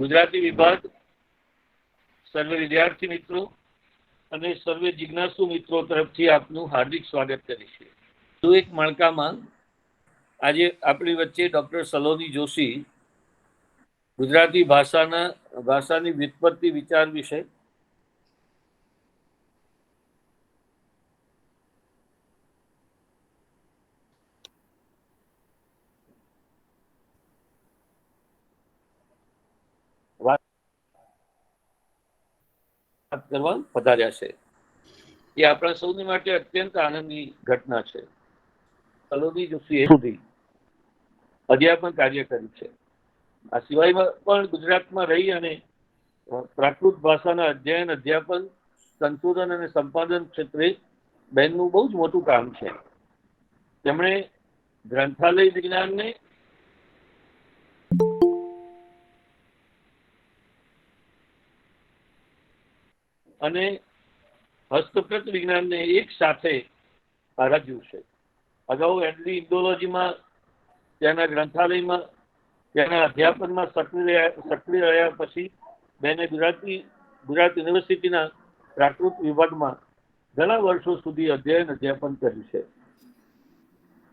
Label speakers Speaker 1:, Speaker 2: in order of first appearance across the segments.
Speaker 1: ગુજરાતી વિભાગ સર્વે વિદ્યાર્થી મિત્રો અને સર્વે જિજ્ઞાસુ મિત્રો તરફથી આપનું હાર્દિક સ્વાગત કરીશું. તો એક માળખામાં આજે આપણી વચ્ચે ડોક્ટર સલોની જોશી ગુજરાતી ભાષાની વ્યુત્પત્તિ વિચાર વિશે વાત કરવા પધાર્યા છે. એ આપણા સૌની માટે અત્યંત આનંદની ઘટના છે. સલોની જોશીએ સુધી અધ્યાપન કાર્ય કર્યું છે. આ સિવાય પણ ગુજરાતમાં રહી અને પ્રાકૃત ભાષાના અધ્યયન, અધ્યાપન, સંશોધન અને સંપાદન ક્ષેત્રે બહેનનું બહુ જ મોટું કામ છે. તેમણે ગ્રંથાલય વિજ્ઞાનને અને હસ્તપ્રત વિજ્ઞાનને એક સાથે રચ્યું છે. અગાઉ એન્ટ્રી ઇન્ડોલોજીમાં, ત્યાંના ગ્રંથાલયમાં, ત્યાંના અધ્યાપનમાં સક્રિય રહ્યા પછી બેને ગુજરાત યુનિવર્સિટીના પ્રાકૃત વિભાગમાં ઘણા વર્ષો સુધી અધ્યાપન કર્યું છે.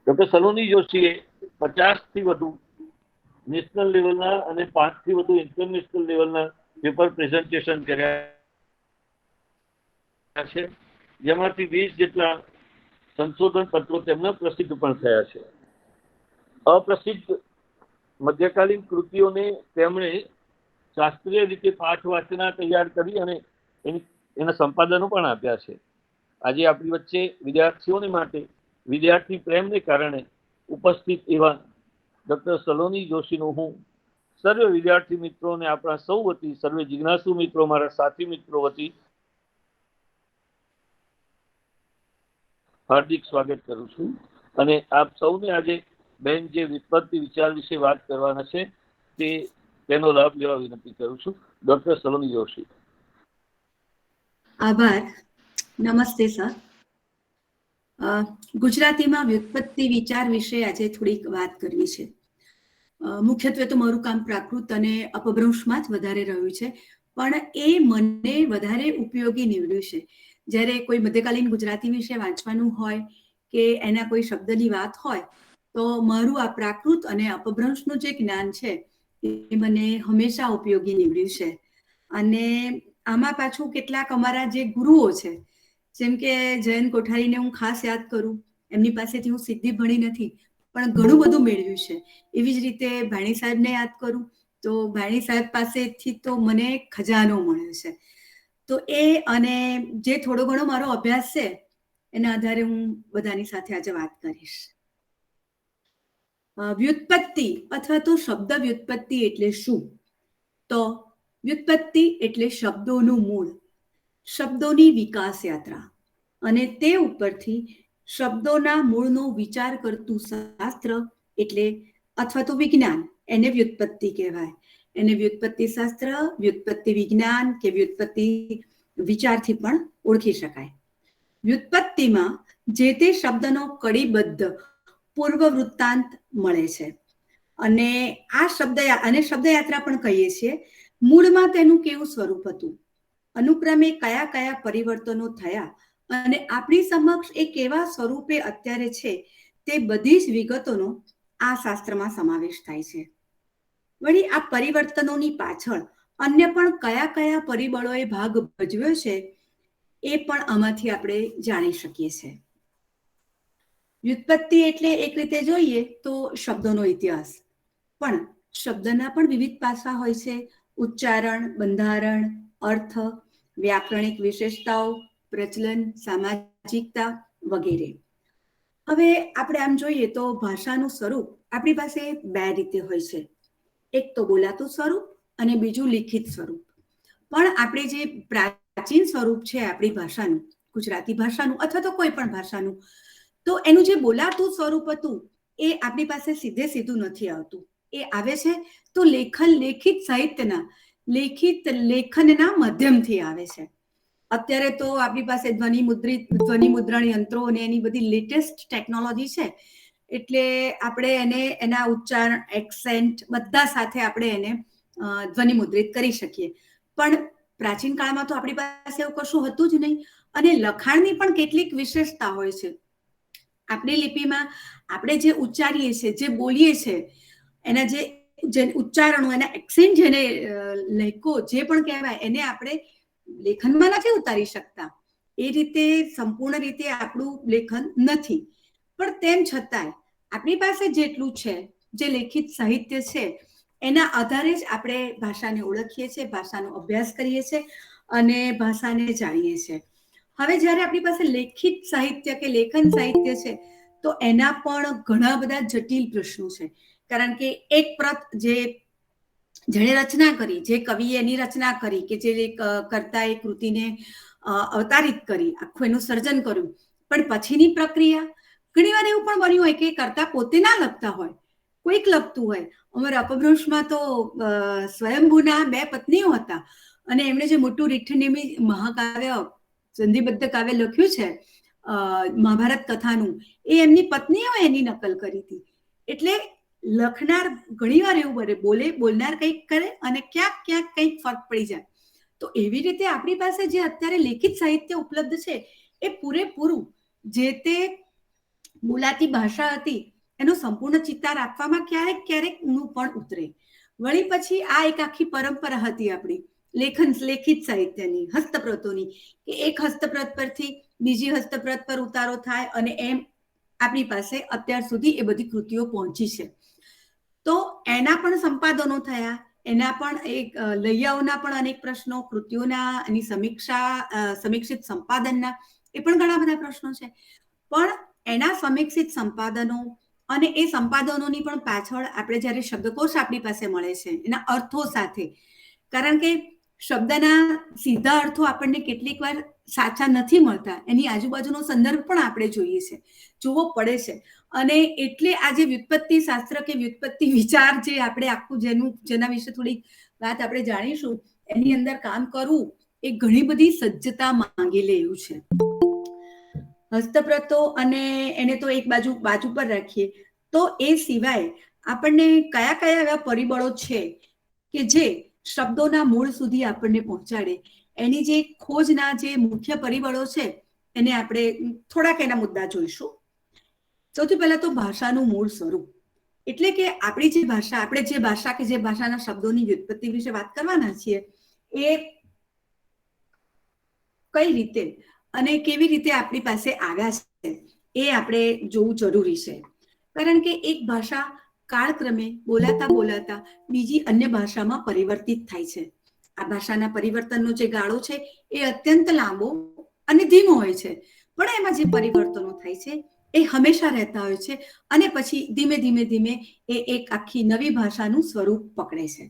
Speaker 1: ડોક્ટર સલોની જોશીએ 50થી વધુ નેશનલ લેવલના અને 5થી વધુ ઇન્ટરનેશનલ લેવલના પેપર પ્રેઝન્ટેશન કર્યા છે, જેમાંથી 20 જેટલા સંશોધન પત્રો તેમના પ્રસિદ્ધ પણ થયા છે. અપ્રસિદ્ધ મધ્યકાલીન કૃતિઓને તેમણે શાસ્ત્રીય રીતે પાઠ વાચના તૈયાર કરી અને એના સંપાદનો પણ આપ્યા છે. આજે આપણી વચ્ચે વિદ્યાર્થીઓને માટે વિદ્યાર્થી પ્રેમને કારણે ઉપસ્થિત એવા ડોક્ટર સલોની જોશીનું હું સર્વે વિદ્યાર્થી મિત્રો અને આપણા સૌ વતી, સર્વે જિજ્ઞાસુ મિત્રો, મારા સાથી મિત્રો વતી હાર્દિક સ્વાગત કરું છું. અને આપ સૌને આજે બેન જે વ્યુત્પત્તિ વિચાર વિશે વાત કરવાના છે તેનો લાભ લેવા વિનંતી કરું છું. ડોક્ટર સલોની જોશી.
Speaker 2: આભાર. નમસ્તે સર. ગુજરાતીમાં વ્યુત્પત્તિ વિચાર વિશે આજે થોડીક વાત કરવી છે. મુખ્યત્વે તો મારું કામ પ્રાકૃત અને અપભ્રંશમાં જ વધારે રહ્યું છે, પણ એ મને વધારે ઉપયોગી નીવડ્યું છે. જ્યારે કોઈ મધ્યકાલીન ગુજરાતી વિશે વાંચવાનું હોય કે એના કોઈ શબ્દની વાત હોય તો મારું આ પ્રાકૃત અને અપભ્રંશનું જે જ્ઞાન છે એ મને હંમેશા ઉપયોગી નીવડ્યું છે. અને આમાં પાછું કેટલાક અમારા જે ગુરુઓ છે, જેમ કે જયંત કોઠારીને હું ખાસ યાદ કરું, એમની પાસેથી હું સીધી ભણી નથી પણ ઘણું બધું મેળવ્યું છે. એવી જ રીતે ભાણી સાહેબને યાદ કરું તો ભાણી સાહેબ પાસેથી તો મને ખજાનો મળ્યો છે. તો એ અને જે થોડો ઘણો મારો અભ્યાસ છે એના આધારે હું બધાની સાથે આજે વાત કરીશ. વ્યુત્પત્તિ અથવા તો શબ્દ વ્યુત્પત્તિ એટલે શું? તો વ્યુત્પત્તિ એટલે શબ્દોનું મૂળ, શબ્દોની વિકાસ યાત્રા અને તે ઉપરથી શબ્દોના મૂળનો વિચાર કરતું શાસ્ત્ર એટલે અથવા તો વિજ્ઞાન, એને વ્યુત્પત્તિ કહેવાય. એને વ્યુત્પત્તિ શાસ્ત્ર, વ્યુત્પત્તિ વિજ્ઞાન કે વ્યુત્પત્તિ વિચારથી પણ ઓળખી શકાય. વ્યુત્પત્તિમાં જે તે શબ્દનો કડીબદ્ધ પૂર્વ વૃત્તાંત મળે છે અને આ શબ્દયાત્રા પણ કહીએ છીએ. મૂળમાં તેનું કેવું સ્વરૂપ હતું, અનુક્રમે કયા કયા પરિવર્તનો થયા અને આપણી સમક્ષ એ કેવા સ્વરૂપે અત્યારે છે તે બધી જ વિગતોનો આ શાસ્ત્રમાં સમાવેશ થાય છે. વળી આ પરિવર્તનોની પાછળ અન્ય પણ કયા કયા પરિબળોએ ભાગ ભજવ્યો છે એ પણ આમાંથી આપણે જાણી શકીએ છીએ. વ્યુત્પત્તિ એટલે એક રીતે જોઈએ તો શબ્દોનો ઇતિહાસ, પણ શબ્દના પણ વિવિધ પાસા હોય છે. ઉચ્ચારણ, બંધારણ, અર્થ, વ્યાકરણિક વિશેષતાઓ, પ્રચલન, સામાજિકતા વગેરે. હવે આપણે આમ જોઈએ તો ભાષાનું સ્વરૂપ આપણી પાસે બે રીતે હોય છે. એક તો બોલાતું સ્વરૂપ અને બીજું લિખિત સ્વરૂપ. પણ આપણે જે પ્રાચીન સ્વરૂપ છે આપણી ભાષાનું, ગુજરાતી ભાષાનું અથવા તો કોઈ પણ ભાષાનું, તો એનું જે બોલાતું સ્વરૂપ હતું એ આપણી પાસે સીધું નથી આવતું. એ આવે છે તો લેખિત સાહિત્યના, લેખનના માધ્યમથી આવે છે. અત્યારે તો આપણી પાસે ધ્વનિ મુદ્રણ યંત્રો અને એની બધી લેટેસ્ટ ટેકનોલોજી છે, એટલે આપણે એને એના ઉચ્ચારણ, એક્સેન્ટ બધા સાથે આપણે એને ધ્વનિ મુદ્રિત કરી શકીએ. પણ પ્રાચીન કાળમાં તો આપણી પાસે એવું કશું હતું જ નહીં. અને લખાણની પણ કેટલીક વિશેષતા હોય છે. આપણી લિપિમાં આપણે જે ઉચ્ચારીએ છીએ, જે બોલીએ છીએ, એના જે ઉચ્ચારણો, એના એક્સેન્ટ, જેને લહેકો જે પણ કહેવાય, એને આપણે લેખનમાં નથી ઉતારી શકતા. એ રીતે સંપૂર્ણ રીતે આપણું લેખન નથી. પણ તેમ છતાંય આપણી પાસે જેટલું છે, જે લેખિત સાહિત્ય છે, એના આધારે જ આપણે ભાષાને ઓળખીએ છીએ, ભાષાનો અભ્યાસ કરીએ છીએ અને ભાષાને જાણીએ છીએ. હવે જ્યારે આપણી પાસે લેખિત સાહિત્ય કે લેખન સાહિત્ય છે, તો એના પણ ઘણા બધા જટિલ પ્રશ્નો છે. કારણ કે એક પ્રત જેણે રચના કરી, જે કવિએ એની રચના કરી, કે જે કર્તાએ કૃતિને અવતારિત કરી, આખું એનું સર્જન કર્યું, પણ પછીની પ્રક્રિયા, ઘણી વાર એવું પણ બન્યું હોય કે કર્તા પોતે ના લખતા હોય, કોઈક લખતું હોય. અમારા અપભ્રંશમાં તો સ્વયંભૂના 2 પત્નીઓ હતા અને એમણે જે મોટું રીઠનેમી મહાકાવ્ય, સંધિબદ્ધ કાવ્ય લખ્યું છે, મહાભારત કથાનું, એ એમની પત્નીઓ એની નકલ કરી હતી. એટલે લખનાર ઘણીવાર એવું બને, બોલનાર કંઈક કરે અને ક્યાંક કંઈક ફરક પડી જાય. તો એવી રીતે આપણી પાસે જે અત્યારે લેખિત સાહિત્ય ઉપલબ્ધ છે, એ પૂરેપૂરું જે તે બોલાતી ભાષા હતી એનો સંપૂર્ણ ચિતાર આપવામાં ક્યારેક ઊણું પણ ઉતરે. વળી પછી આ એક આખી પરંપરા હતી આપણી લેખિત સાહિત્યની, હસ્તપ્રતોની, કે એક હસ્તપ્રત પરથી બીજી હસ્તપ્રત પર ઉતારો થાય અને એમ આપણી પાસે અત્યાર સુધી એ બધી કૃતિઓ પહોંચી છે. તો એના પણ સંપાદનો થયા, એના પણ એક લૈયાઓના પણ અનેક પ્રશ્નો, કૃતિઓના એની સમીક્ષિત સંપાદનના એ પણ ઘણા બધા પ્રશ્નો છે. પણ એના સમીક્ષિત સંપાદનો અને એ સંપાદનોની પણ પાછળ આપણે જ્યારે શબ્દકોશ આપણી પાસે મળે છે એના અર્થો સાથે, કારણ કે શબ્દના સીધા અર્થો આપણને કેટલીક વાર સાચા નથી મળતા, એની આજુબાજુનો સંદર્ભ પણ આપણે જોઈએ છે, જોવો પડે છે. અને એટલે આ જે વ્યુત્પત્તિ શાસ્ત્ર કે વ્યુત્પત્તિ વિચાર, જે આપણે આખું જેના વિશે થોડીક વાત આપણે જાણીશું, એની અંદર કામ કરવું એ ઘણી બધી સજ્જતા માંગી લે એવું છે. હસ્તપ્રતો અને એને તો એક બાજુ પર રાખીએ, તો એ સિવાય આપણને કયા એવા પરિબળો છે કે જે શબ્દોના મૂળ સુધી આપણને પહોંચાડે, એની જે ખોજના જે મુખ્ય પરિબળો છે, એને આપણે થોડાક એના મુદ્દા જોઈશું. સૌથી પહેલા તો ભાષાનું મૂળ સ્વરૂપ, એટલે કે આપણી જે ભાષા, આપણે જે ભાષા કે જે ભાષાના શબ્દોની વ્યુત્પત્તિ વિશે વાત કરવાના છીએ, એ કઈ રીતે અને કેવી રીતે આપણી પાસે આવ્યા છે, એ આપણે જોવું જરૂરી છે. કારણ કે એક ભાષા કાળક્રમે બોલાતા બીજી અન્ય ભાષામાં પરિવર્તિત થાય છે. આ ભાષાના પરિવર્તનનો જે ગાળો છે એ અત્યંત લાંબો અને ધીમો હોય છે, પણ એમાં જે પરિવર્તનો થાય છે એ હંમેશા રહેતા હોય છે અને પછી ધીમે એ એક આખી નવી ભાષાનું સ્વરૂપ પકડે છે.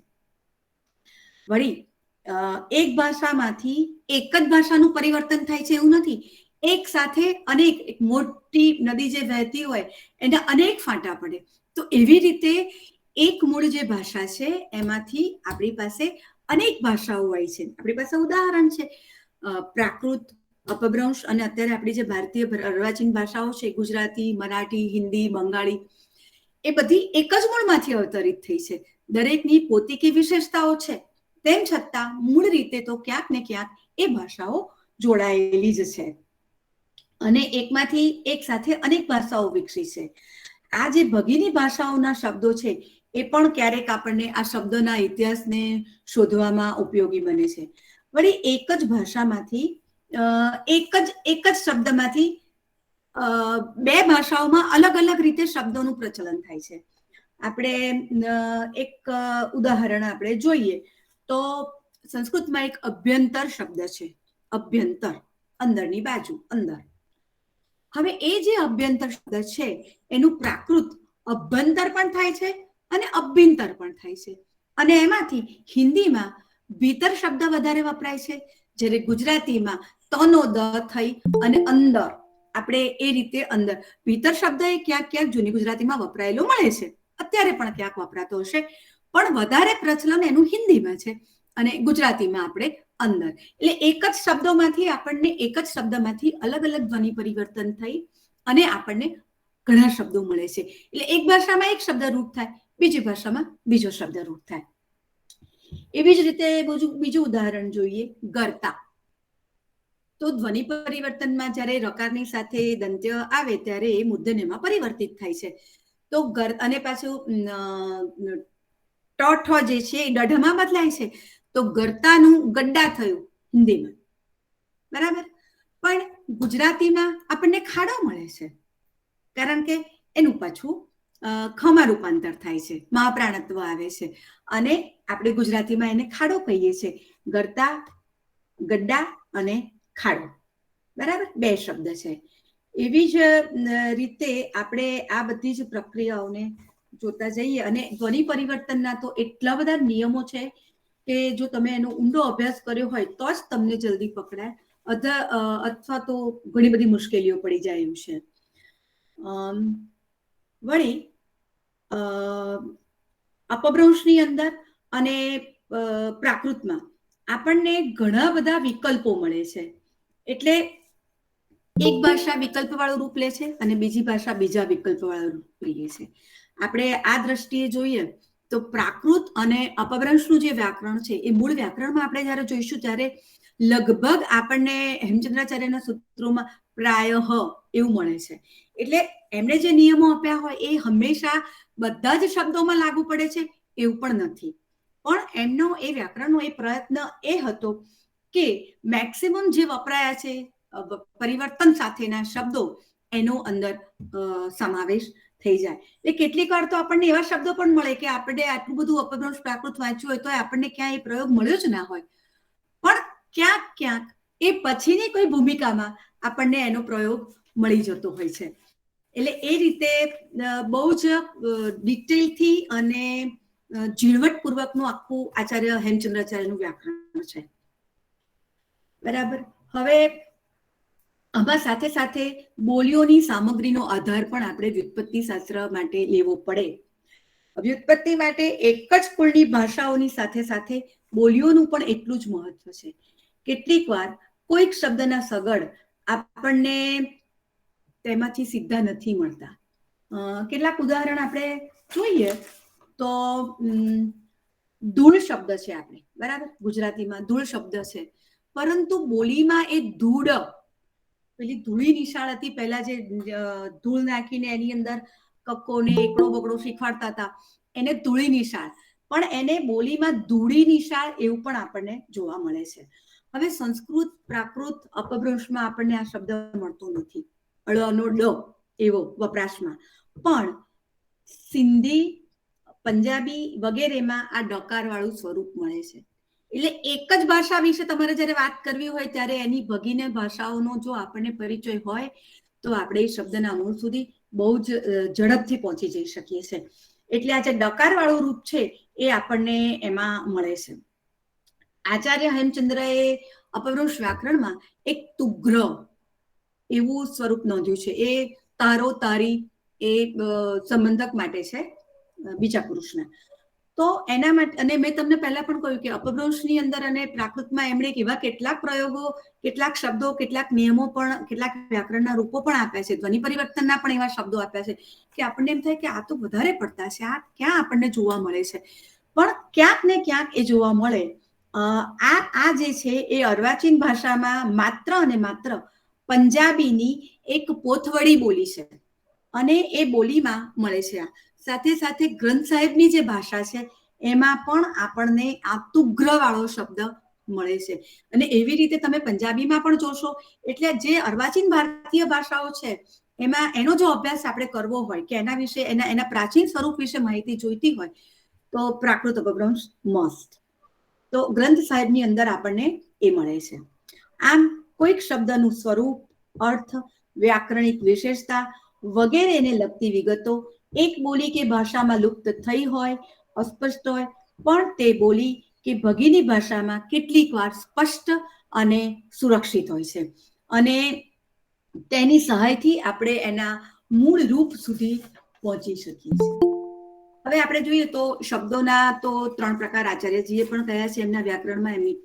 Speaker 2: વળી એક ભાષામાંથી એક જ ભાષાનું પરિવર્તન થાય છે એવું નથી. એક સાથે એક મોટી નદી જે વહેતી હોય એના અનેક ફાંટા પડે, તો એવી રીતે એક મૂળ જે ભાષા છે એમાંથી આપણી પાસે અનેક ભાષાઓ હોય છે. આપણી પાસે ઉદાહરણ છે પ્રાકૃત, અપભ્રંશ અને અત્યારે આપણી જે ભારતીય અર્વાચીન ભાષાઓ છે, ગુજરાતી, મરાઠી, હિન્દી, બંગાળી, એ બધી એક જ મૂળમાંથી અવતરિત થઈ છે. દરેકની પોતીકી વિશેષતાઓ છે, તેમ છતાં મૂળ રીતે તો ક્યાંક ને ક્યાંક એ ભાષાઓ જોડાયેલી જ છે અને એકમાંથી એક સાથે અનેક ભાષાઓ વિકસી છે. આ જે ભગીની ભાષાઓના શબ્દો છે એ પણ ક્યારેક આપણને આ શબ્દોના ઇતિહાસને શોધવામાં ઉપયોગી બને છે. વળી એક જ ભાષામાંથી એક જ શબ્દમાંથી 2 ભાષાઓમાં અલગ રીતે શબ્દોનું પ્રચલન થાય છે. આપણે એક ઉદાહરણ આપણે જોઈએ તો સંસ્કૃતમાં એક અભ્યંતર શબ્દ છે, અભ્યંતર, અંદરની બાજુ, અંદર. હવે એ જે અભ્યંતર શબ્દ છે એનું પ્રાકૃત અભ્યંતર પણ થાય છે અને અભ્યંતર પણ થાય છે, અને એમાંથી હિન્દીમાં ભીતર શબ્દ વધારે વપરાય છે, જ્યારે ગુજરાતીમાં તનો દ થઈ અને અંદર, આપણે એ રીતે અંદર. ભીતર શબ્દ એ ક્યાંક જૂની ગુજરાતીમાં વપરાયેલો મળે છે, અત્યારે પણ ક્યાંક વપરાતો હશે, પણ વધારે પ્રચલન એનું હિન્દીમાં છે અને ગુજરાતીમાં આપણે અંદર. એટલે એક જ શબ્દમાંથી અલગ ધ્વનિ પરિવર્તન થઈ અને આપણને ઘણા શબ્દો મળે છે. એટલે એક ભાષામાં એક શબ્દ રૂપ થાય, બીજી ભાષામાં બીજો શબ્દ રૂપ થાય. એવી જ રીતે બીજું ઉદાહરણ જોઈએ, ગરતા. તો ધ્વનિ પરિવર્તનમાં જ્યારે રકારની સાથે દંત્ય આવે ત્યારે એ મૂર્ધન્યમાં પરિવર્તિત થાય છે. તો અને પાછું ઠ જે છે એ ડઢમાં બદલાય છે. તો ગરતાનું ગડ્ડા થયું હિન્દીમાં, બરાબર. પણ ગુજરાતીમાં આપણને ખાડો મળે છે, કારણ કે એનું પાછું ખમા રૂપાંતર થાય છે, મહાપ્રાણત્વ આવે છે, અને આપણે ગુજરાતીમાં એને ખાડો કહીએ છીએ. ગરતા, ગડ્ડા અને ખાડો, બરાબર, બે શબ્દ છે. એવી જ રીતે આપણે આ બધી જ પ્રક્રિયાઓને જોતા જઈએ. અને ધ્વનિ પરિવર્તનના તો એટલા બધા નિયમો છે કે જો તમે એનો ઊંડો અભ્યાસ કર્યો હોય તો જ તમને જલ્દી પકડાય, અથવા તો ઘણી બધી મુશ્કેલીઓ પડી જાય એવું છે. વળી અપભ્રંશની અંદર અને પ્રાકૃતમાં આપણને ઘણા બધા વિકલ્પો મળે છે. એટલે એક ભાષા વિકલ્પ વાળું રૂપ લે છે અને બીજી ભાષા બીજા વિકલ્પ વાળું રૂપ લે છે. આપણે આ દ્રષ્ટિએ જોઈએ તો પ્રાકૃત અને અપભ્રંશનું જે વ્યાકરણ છે એ મૂળ વ્યાકરણમાં આપણે જયારે જોઈશું ત્યારે લગભગ આપણને હેમચંદ્રાચાર્યના સૂત્રોમાં પ્રાયઃ એવું મળે છે. એટલે એમણે જે નિયમો આપ્યા હોય એ હંમેશા બધા જ શબ્દોમાં લાગુ પડે છે એવું પણ નથી. પણ એમનો એ વ્યાકરણનો એ પ્રયત્ન એ હતો કે મેક્સિમમ જે વપરાયા છે પરિવર્તન સાથેના શબ્દો એનો અંદર સમાવેશ થઈ જાય. એટલે કેટલીક વાર તો આપણને એવા શબ્દો પણ મળે કે આપણે આટલું બધું અપભ્રંશ પ્રાકૃત વાંચ્યું હોય તો આપણને ક્યાંય એ પ્રયોગ મળ્યો જ ના હોય, પણ ક્યાંક ક્યાંક એ પછીની કોઈ ભૂમિકામાં આપણને એનો પ્રયોગ મળી જતો હોય છે. એટલે એ રીતે બહુ જ ડિટેલથી અને ઝીણવટપૂર્વકનું આખું આચાર્ય હેમચંદ્રાચાર્યનું વ્યાકરણ છે, બરાબર. હવે આમાં સાથે સાથે બોલીઓની સામગ્રીનો આધાર પણ આપણે વ્યુત્પત્તિ શાસ્ત્ર માટે લેવો પડે. વ્યુત્પત્તિ માટે એક જ કુળની ભાષાઓની સાથે સાથે બોલીઓનું પણ એટલું જ મહત્વ છે. કેટલીક વાર કોઈક શબ્દના સગડ આપણને તેમાંથી સીધા નથી મળતા. કેટલાક ઉદાહરણ આપણે જોઈએ તો ધૂળ શબ્દ છે આપણે, બરાબર, ગુજરાતીમાં ધૂળ શબ્દ છે, પરંતુ બોલીમાં એ ધૂળ, પેલી ધૂળી નિશાળ હતી પહેલા જે ધૂળ નાખીને એની અંદર કક્કો ને એકડો બગડો શીખવાડતા હતા એને ધૂળી નિશાળ, પણ એને બોલીમાં ધૂળી નિશાળ એવું પણ આપણને જોવા મળે છે. હવે સંસ્કૃત પ્રાકૃત અપભ્રંશમાં આપણને આ શબ્દ મળતો નથી, ળનો ડ એવો વપરાશમાં, પણ સિંધી, પંજાબી વગેરેમાં આ ડકાર વાળું સ્વરૂપ મળે છે. એટલે એક જ ભાષા વિશે તમારે જયારે વાત કરવી હોય ત્યારે એની ભગીને ભાષાઓનો જો આપણને પરિચય હોય તો આપણે એ શબ્દના મૂળ સુધી બહુ જ ઝડપથી પહોંચી જઈ શકીએ છીએ. એટલે આ જે ડકાર વાળું રૂપ છે એ આપણને એમાં મળે છે. આચાર્ય હેમચંદ્રએ અપભ્રંશ વ્યાકરણમાં એક તુગ્ર એવું સ્વરૂપ નોંધ્યું છે. એ તારો તારી એ સંબંધક માટે છે બીજા પુરુષના. તો એના માટે, અને મેં તમને પહેલા પણ કહ્યું કે અપભ્રંશની અંદર અને પ્રાકૃતમાં એમણે એવા કેટલાક પ્રયોગો, કેટલાક શબ્દો, કેટલાક નિયમો પણ, કેટલાક વ્યાકરણના રૂપો પણ આપ્યા છે, ધ્વનિ પરિવર્તનના પણ એવા શબ્દો આપ્યા છે કે આપણને એમ થાય કે આ તો વધારે પડતા છે, આ ક્યાં આપણને જોવા મળે છે. પણ ક્યાંક ને ક્યાંક એ જોવા મળે. આ જે છે એ અર્વાચીન ભાષામાં માત્ર અને માત્ર પંજાબીની એક પોથવડી બોલી છે અને એ બોલીમાં મળે છે. સાથે સાથે ગ્રંથ સાહેબની જે ભાષા છે એમાં પણ આપણને આ તુગ્ર વાળો શબ્દ મળે છે. અને એવી રીતે તમે પંજાબીમાં પણ જોશો. એટલે જે અર્વાચીન ભારતીય ભાષાઓ છે એમાં એનો જો અભ્યાસ આપણે કરવો હોય કે એના વિશે, એના પ્રાચીન સ્વરૂપ વિશે માહિતી જોઈતી હોય તો પ્રાકૃત અપભ્રંશ મસ્ત. તો ગ્રંથ સાહેબની અંદર આપણને એ મળે છે. આમ કોઈક શબ્દનું સ્વરૂપ, અર્થ, વ્યાકરણિક વિશેષતા વગેરેને લગતી વિગતો એક બોલી કે ભાષામાં લુપ્ત થઈ હોય, અસ્પષ્ટ હોય, પણ તે બોલી કે ભગીની ભાષામાં કેટલીક વાર સ્પષ્ટ અને સુરક્ષિત હોય છે અને તેની સહાયથી આપણે એના મૂળ રૂપ સુધી પહોંચી શકીએ છીએ. હવે આપણે જોઈએ તો શબ્દોના તો 3 પ્રકાર આચાર્યજીએ પણ કહ્યા છે એમના વ્યાકરણમાં, એમની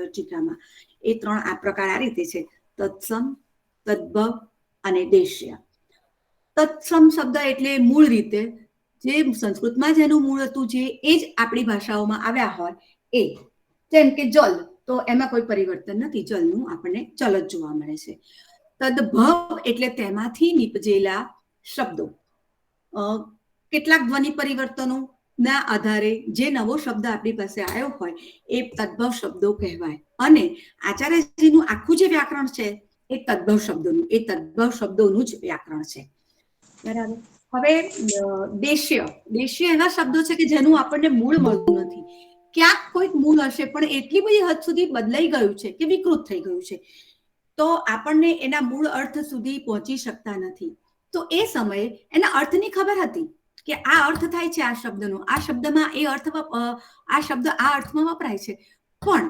Speaker 2: ટીકામાં. એ 3 આ પ્રકાર આ રીતે છે: તત્સમ, તદ્ભવ અને દેશ્ય. તત્સમ શબ્દ એટલે મૂળ રીતે જે સંસ્કૃતમાં જેનું મૂળ હતું, જે એ જ આપણી ભાષાઓમાં આવ્યા હોય એ. જેમ કે જલ, તો એમાં કોઈ પરિવર્તન નથી, જલનું આપણને જલ જ જોવા મળે છે. તદભવ એટલે તેમાંથી નીપજેલા શબ્દો. કેટલાક ધ્વનિ પરિવર્તનો ના આધારે જે નવો શબ્દ આપણી પાસે આવ્યો હોય એ તદભવ શબ્દો કહેવાય. અને આચાર્યજીનું આખું જે વ્યાકરણ છે એ તદભવ શબ્દોનું, એ તદભવ શબ્દોનું જ વ્યાકરણ છે. બરાબર. હવે દેશીય, દેશીય એવા શબ્દો છે કે જેનું આપણને મૂળ મળતું નથી. ક્યાંક કોઈક મૂળ હશે પણ એટલી બધી હદ સુધી બદલાઈ ગયું છે કે વિકૃત થઈ ગયું છે, તો આપણને એના મૂળ અર્થ સુધી પહોંચી શકતા નથી. તો એ સમયે એના અર્થની ખબર હતી કે આ અર્થ થાય છે આ શબ્દનો, આ શબ્દમાં એ અર્થ, આ શબ્દ આ અર્થમાં વપરાય છે, પણ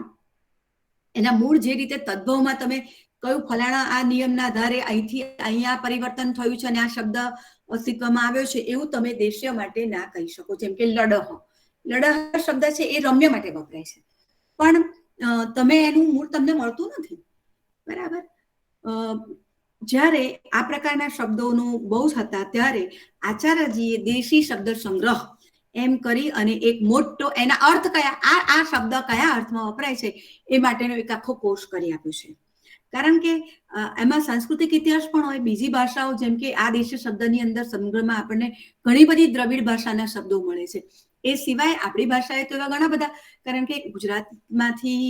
Speaker 2: એના મૂળ જે રીતે તદ્ભવમાં તમે કયું ફલાણા આ નિયમના આધારે અહીંથી અહીંયા પરિવર્તન થયું છે અને આ શબ્દ અસ્તિત્વમાં આવ્યો છે, એવું તમે દેશ્ય માટે ના કહી શકો. જેમ કે લડહ, લડહ શબ્દ છે એ રમ્ય માટે વપરાય છે, પણ તમે એનું મૂળ તમને મળતું નથી. બરાબર. જ્યારે આ પ્રકારના શબ્દોનું બહુ જ હતા ત્યારે આચાર્યજીએ દેશી શબ્દ સંગ્રહ એમ કરી અને એક મોટો એના અર્થ કયા, આ શબ્દ કયા અર્થમાં વપરાય છે એ માટેનો એક આખો કોર્સ કરી આપ્યો છે. કારણ કે એમાં સાંસ્કૃતિક ઇતિહાસ પણ હોય, બીજી ભાષાઓ, જેમ કે આ દેશી શબ્દની અંદર સંગ્રહમાં આપણને ઘણી બધી દ્રવિડ ભાષાના શબ્દો મળે છે. એ સિવાય આપણી ભાષાએ તો એવા ઘણા બધા, કારણ કે ગુજરાતમાંથી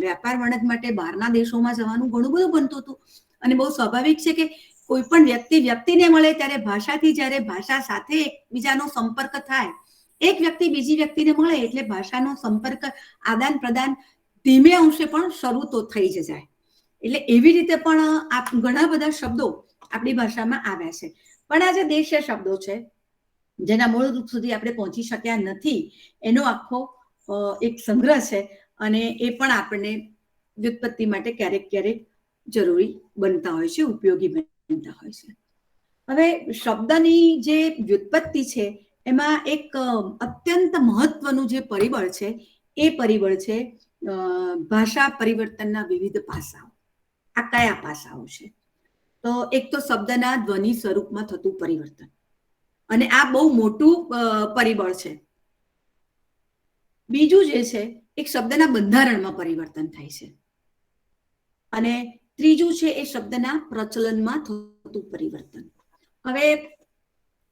Speaker 2: વ્યાપાર વણત માટે બહારના દેશોમાં જવાનું ઘણું બધું બનતું હતું અને બહુ સ્વાભાવિક છે કે કોઈ પણ વ્યક્તિને મળે ત્યારે ભાષાથી, જ્યારે ભાષા સાથે એકબીજાનો સંપર્ક થાય, એક વ્યક્તિ બીજી વ્યક્તિને મળે એટલે ભાષાનો સંપર્ક, આદાન પ્રદાન ધીમે અંશે પણ શરૂ તો થઈ જ જાય. એટલે એવી રીતે પણ ઘણા બધા શબ્દો આપણી ભાષામાં આવ્યા છે. પણ આ જે દેશીય શબ્દો છે જેના મૂળ રૂપ સુધી આપણે પહોંચી શક્યા નથી, એનો આખો એક સંગ્રહ છે અને એ પણ આપણને વ્યુત્પત્તિ માટે ક્યારેક ક્યારેક જરૂરી બનતા હોય છે, ઉપયોગી બનતા હોય છે. હવે શબ્દની જે વ્યુત્પત્તિ છે એમાં એક અત્યંત મહત્વનું જે પરિબળ છે એ પરિબળ છે ભાષા પરિવર્તનના વિવિધ પાસાઓ. આ કયા પાસાઓ છે? તો એક તો શબ્દના ધ્વનિ સ્વરૂપમાં થતું પરિવર્તન, અને આ બહુ મોટું પરિબળ છે. બીજું જે છે એક શબ્દના બંધારણમાં પરિવર્તન થાય છે, અને ત્રીજું છે એ શબ્દના પ્રચલનમાં થતું પરિવર્તન. હવે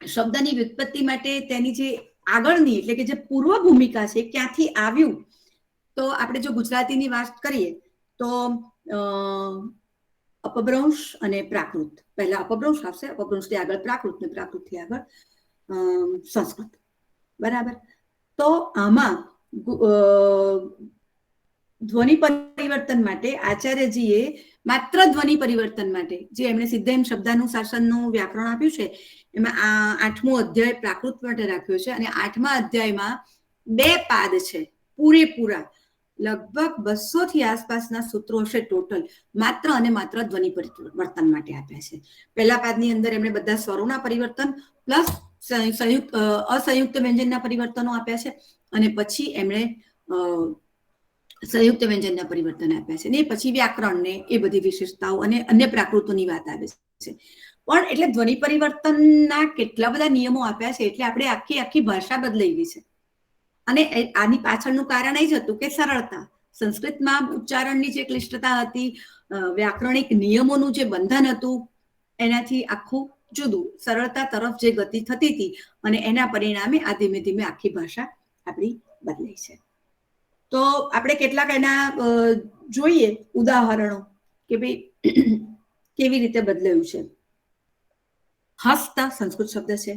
Speaker 2: શબ્દની વ્યુત્પત્તિ માટે તેની જે આગળની, એટલે કે જે પૂર્વ ભૂમિકા છે, ક્યાંથી આવ્યું, તો આપણે જો ગુજરાતીની વાત કરીએ તો અપભ્રંશ અને પ્રાકૃત. પહેલા અપભ્રંશ આવશે, અપભ્રંશથી આગળ પ્રાકૃત, ને પ્રાકૃતથી આગળ સંસ્કૃત. બરાબર. તો આમાં ધ્વનિ પરિવર્તન માટે આચાર્યજીએ માત્ર ધ્વનિ પરિવર્તન માટે જે એમણે સિદ્ધેમ શબ્દાનુશાસનનું વ્યાકરણ આપ્યું છે એમાં 8મો અધ્યાય પ્રાકૃત માટે રાખ્યો છે, અને 8મા અધ્યાયમાં 2 પાદ છે પૂરેપૂરા, લગભગ 200 થી આસપાસના સૂત્રો હશે ટોટલ, માત્ર અને માત્ર ધ્વનિ પરિવર્તન માટે આપ્યા છે. પહેલા પાદની અંદર એમણે બધા સ્વરોના પરિવર્તન પ્લસ અસંયુક્ત વ્યંજનના પરિવર્તનો આપ્યા છે, અને પછી એમણે સંયુક્ત વ્યંજનના પરિવર્તન આપ્યા છે, ને પછી વ્યાકરણને એ બધી વિશેષતાઓ અને અન્ય પ્રાકૃતોની વાત આવે છે. પણ એટલે ધ્વનિ પરિવર્તનના કેટલા બધા નિયમો આપ્યા છે, એટલે આપણે આખી ભાષા બદલાઈ ગઈ છે. અને આની પાછળનું કારણ એ જ હતું કે સરળતા. સંસ્કૃતમાં ઉચ્ચારણની જે ક્લિષ્ટતા હતી, વ્યાકરણિક નિયમોનું જે બંધન હતું, એનાથી આખું જુદું, સરળતા તરફ જે ગતિ થતી હતી, અને એના પરિણામે આ ધીમે ધીમે આખી ભાષા આપણી બદલાઈ છે. તો આપણે કેટલાક એના જોઈએ ઉદાહરણો કે ભાઈ કેવી રીતે બદલાયું છે. હસ્ત સંસ્કૃત શબ્દ છે,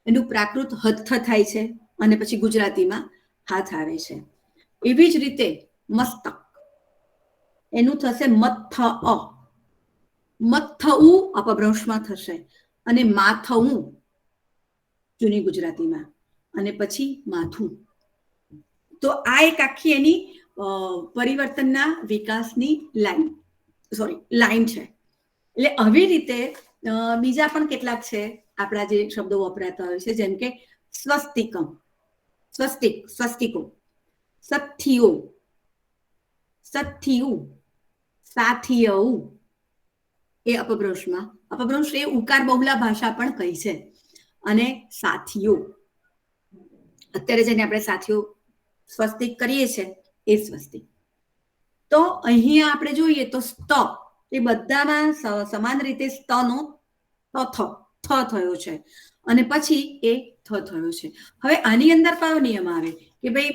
Speaker 2: એનું પ્રાકૃત હસ્ત થાય છે, અને પછી ગુજરાતીમાં હાથ આવે છે. એવી જ રીતે મસ્તક, એનું થશે મત્થ અ, મત્થઉ અપભ્રંશમાં થશે, અને માથઉ જૂની ગુજરાતીમાં, અને પછી માથું. તો આ એક આખી એની પરિવર્તનના વિકાસની લાઈન છે. એટલે આવી રીતે બીજા પણ કેટલાક છે આપણા જે શબ્દો વપરાતા હોય છે, જેમ કે સ્વસ્તિકમ, સ્વસ્તિકો, સથિયો, સથિયું, સાથિયઉ, એ અપભ્રંશમાં, અપભ્રંશ એ ઉકાર બહુલા ભાષા પણ કહી છે, અને સાથીઓ, અત્યારે જેને આપણે સાથીઓ સ્વસ્તિક કરીએ છીએ એ સ્વસ્તિક. તો અહીંયા આપણે જોઈએ તો સ્ત એ બધામાં સમાન રીતે સ્તનો થ થયો છે અને પછી એ થ થયો છે. હવે આની અંદર કયો નિયમ આવે કે ભાઈ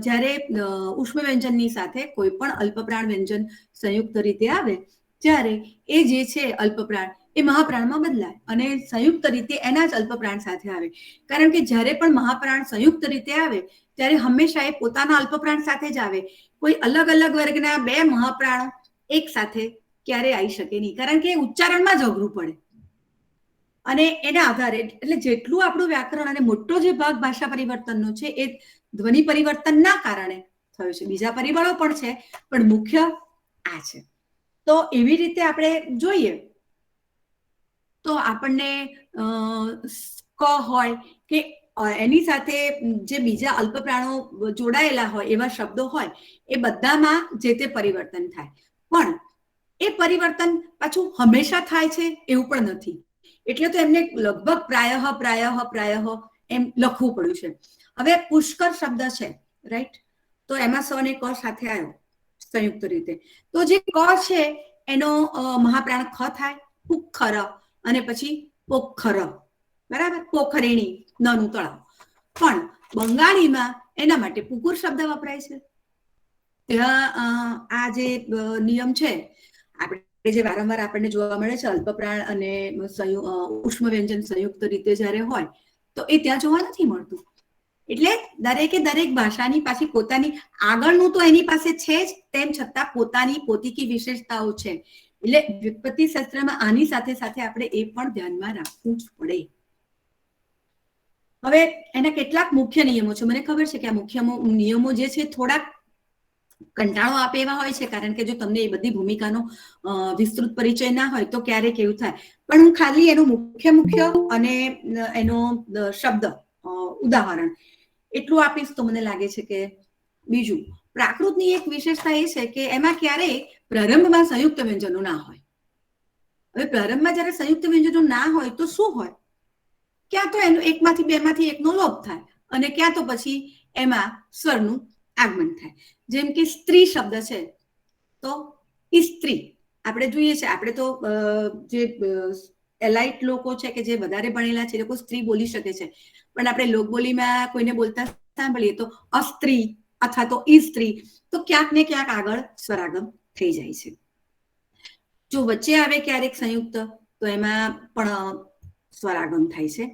Speaker 2: જ્યારે ઉષ્મ વ્યંજનની સાથે કોઈ પણ અલ્પપ્રાણ વ્યંજન સંયુક્ત રીતે આવે ત્યારે એ જે છે અલ્પપ્રાણ એ મહાપ્રાણમાં બદલાય અને સંયુક્ત રીતે એના જ અલ્પપ્રાણ સાથે આવે. કારણ કે જ્યારે પણ મહાપ્રાણ સંયુક્ત રીતે આવે ત્યારે હંમેશા એ પોતાના અલ્પપ્રાણ સાથે જ આવે. કોઈ અલગ અલગ વર્ગના બે મહાપ્રાણો એક સાથે ક્યારે આવી શકે નહીં, કારણ કે ઉચ્ચારણમાં જ અઘરું પડે. અને એના આધારે એટલે જેટલું આપણું વ્યાકરણ અને મોટો જે ભાગ ભાષા પરિવર્તનનો છે એ ધ્વનિ પરિવર્તનના કારણે થયો છે. બીજા પરિબળો પણ છે પણ મુખ્ય આ છે. તો એવી રીતે આપણે જોઈએ તો આપણને ક હોય કે એની સાથે જે બીજા અલ્પપ્રાણો જોડાયેલા હોય એવા શબ્દો હોય એ બધામાં જે તે પરિવર્તન થાય. પણ એ પરિવર્તન પાછું હંમેશા થાય છે એવું પણ નથી. એટલે તો એમને લગભગ પ્રાયઃ એમ લખવું પડ્યું છે. હવે પુષ્કર શબ્દ છે, રાઈટ? તો એમાં સ અને ક સાથે આવ્યો સંયુક્ત રીતે. તો જે ક છે એનો મહાપ્રાણ ખ થાય, પુખ્ખર, અને પછી પોખર, બરાબર? પોખરેણી, નાનું તળાવ. પણ બંગાળીમાં એના માટે પુકુર શબ્દ વપરાય છે. આ જે નિયમ છે આપણે જે વારંવાર આપણને જોવા મળે છે અલ્પપ્રાણ અને ઉષ્મ વ્યંજન સંયુક્ત રીતે જ્યારે હોય તો એ ત્યાં જોવા નથી મળતું. એટલે દરેક ભાષાની પાછી પોતાની આગળનું તો એની પાસે છે જ, તેમ છતાં પોતાની પોતીકી વિશેષતાઓ છે. એટલે વ્યુત્પત્તિ શાસ્ત્રમાં આની સાથે સાથે આપણે એ પણ ધ્યાનમાં રાખવું જ પડે. હવે એના કેટલાક મુખ્ય નિયમો છે. મને ખબર છે કે આ મુખ્ય નિયમો જે છે થોડાક કંટાળો આપે એવા હોય છે, કારણ કે જો તમને એ બધી ભૂમિકાનો વિસ્તૃત પરિચય ના હોય તો ક્યારેક એવું થાય. પણ હું ખાલી એનું મુખ્ય અને એનો શબ્દ ઉદાહરણ એટલું આપીશ તો મને લાગે છે કે બીજું પ્રાકૃતની એક વિશેષતા એ છે કે એમાં ક્યારેય પ્રારંભમાં સંયુક્ત વ્યંજનો ના હોય. હવે પ્રારંભમાં જ્યારે સંયુક્ત વ્યંજનો ના હોય તો શું હોય? ક્યાં તો એનું એકમાંથી બેમાંથી એકનો લોપ થાય અને ક્યાં તો પછી એમાં સ્વરનું આગમન થાય. જેમ કે સ્ત્રી શબ્દ છે તો સ્ત્રી આપણે જોઈએ છે. આપણે તો જે એલાઇટ લોકો છે કે જે વધારે ભણેલા છે એ લોકો સ્ત્રી બોલી શકે છે, પણ આપણે લોકબોલીમાં કોઈને બોલતા સાંભળીએ તો અસ્ત્રી અથવા તો સ્ત્રી, તો ક્યાંક ને ક્યાંક આગળ સ્વરાગમ થઈ જાય છે. જો વચ્ચે આવે ક્યારેક સંયુક્ત તો એમાં પણ સ્વરાગમ થાય છે.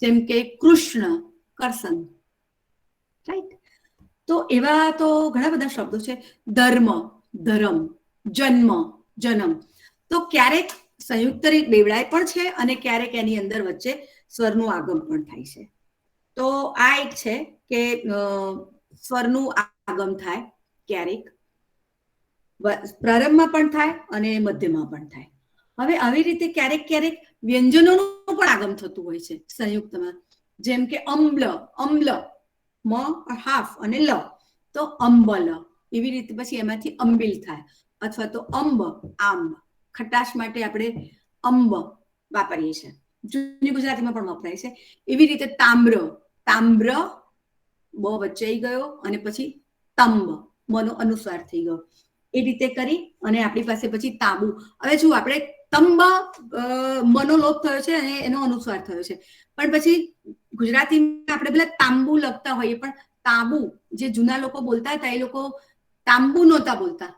Speaker 2: જેમ કે કૃષ્ણ, કરસન, રાઈટ? તો એવા તો ઘણા બધા શબ્દો છે. ધર્મ, ધરમ, જન્મ, જન્મ. તો ક્યારેક સંયુક્ત રીત બેવડાય પણ છે અને ક્યારેક એની અંદર વચ્ચે સ્વરનું આગમ પણ થાય છે. તો આ એક છે કે સ્વરનું આગમ થાય ક્યારેક, પ્રારંભમાં પણ થાય અને મધ્યમાં પણ થાય. હવે આવી રીતે ક્યારેક વ્યંજનોનું પણ આગમ થતું હોય છે સંયુક્તમાં. જેમ કે અમ્લ, મ હાફ અને લ, તો અંબલ. એવી રીતે પછી એમાંથી અંબિલ થાય. અથવા તો અંબ, આંબ, ખટાશ માટે આપણે અંબ વાપરીએ છીએ, જૂની ગુજરાતીમાં પણ વપરાય છે. એવી રીતે તામ્ર, તામ્ર બ વચ્ચે આવી ગયો અને પછી તંબ, મનો અનુસ્વાર થઈ ગયો. એ રીતે કરી અને આપણી પાસે પછી તાંબુ. હવે શું આપણે તંબ મનો લોપ થયો છે અને એનો અનુસ્વાર થયો છે, પણ પછી ગુજરાતીમાં આપણે પેલા તાંબુ લખતા હોઈએ, પણ તાંબુ જે જૂના લોકો બોલતા હતા એ લોકો તાંબુ નહોતા બોલતા,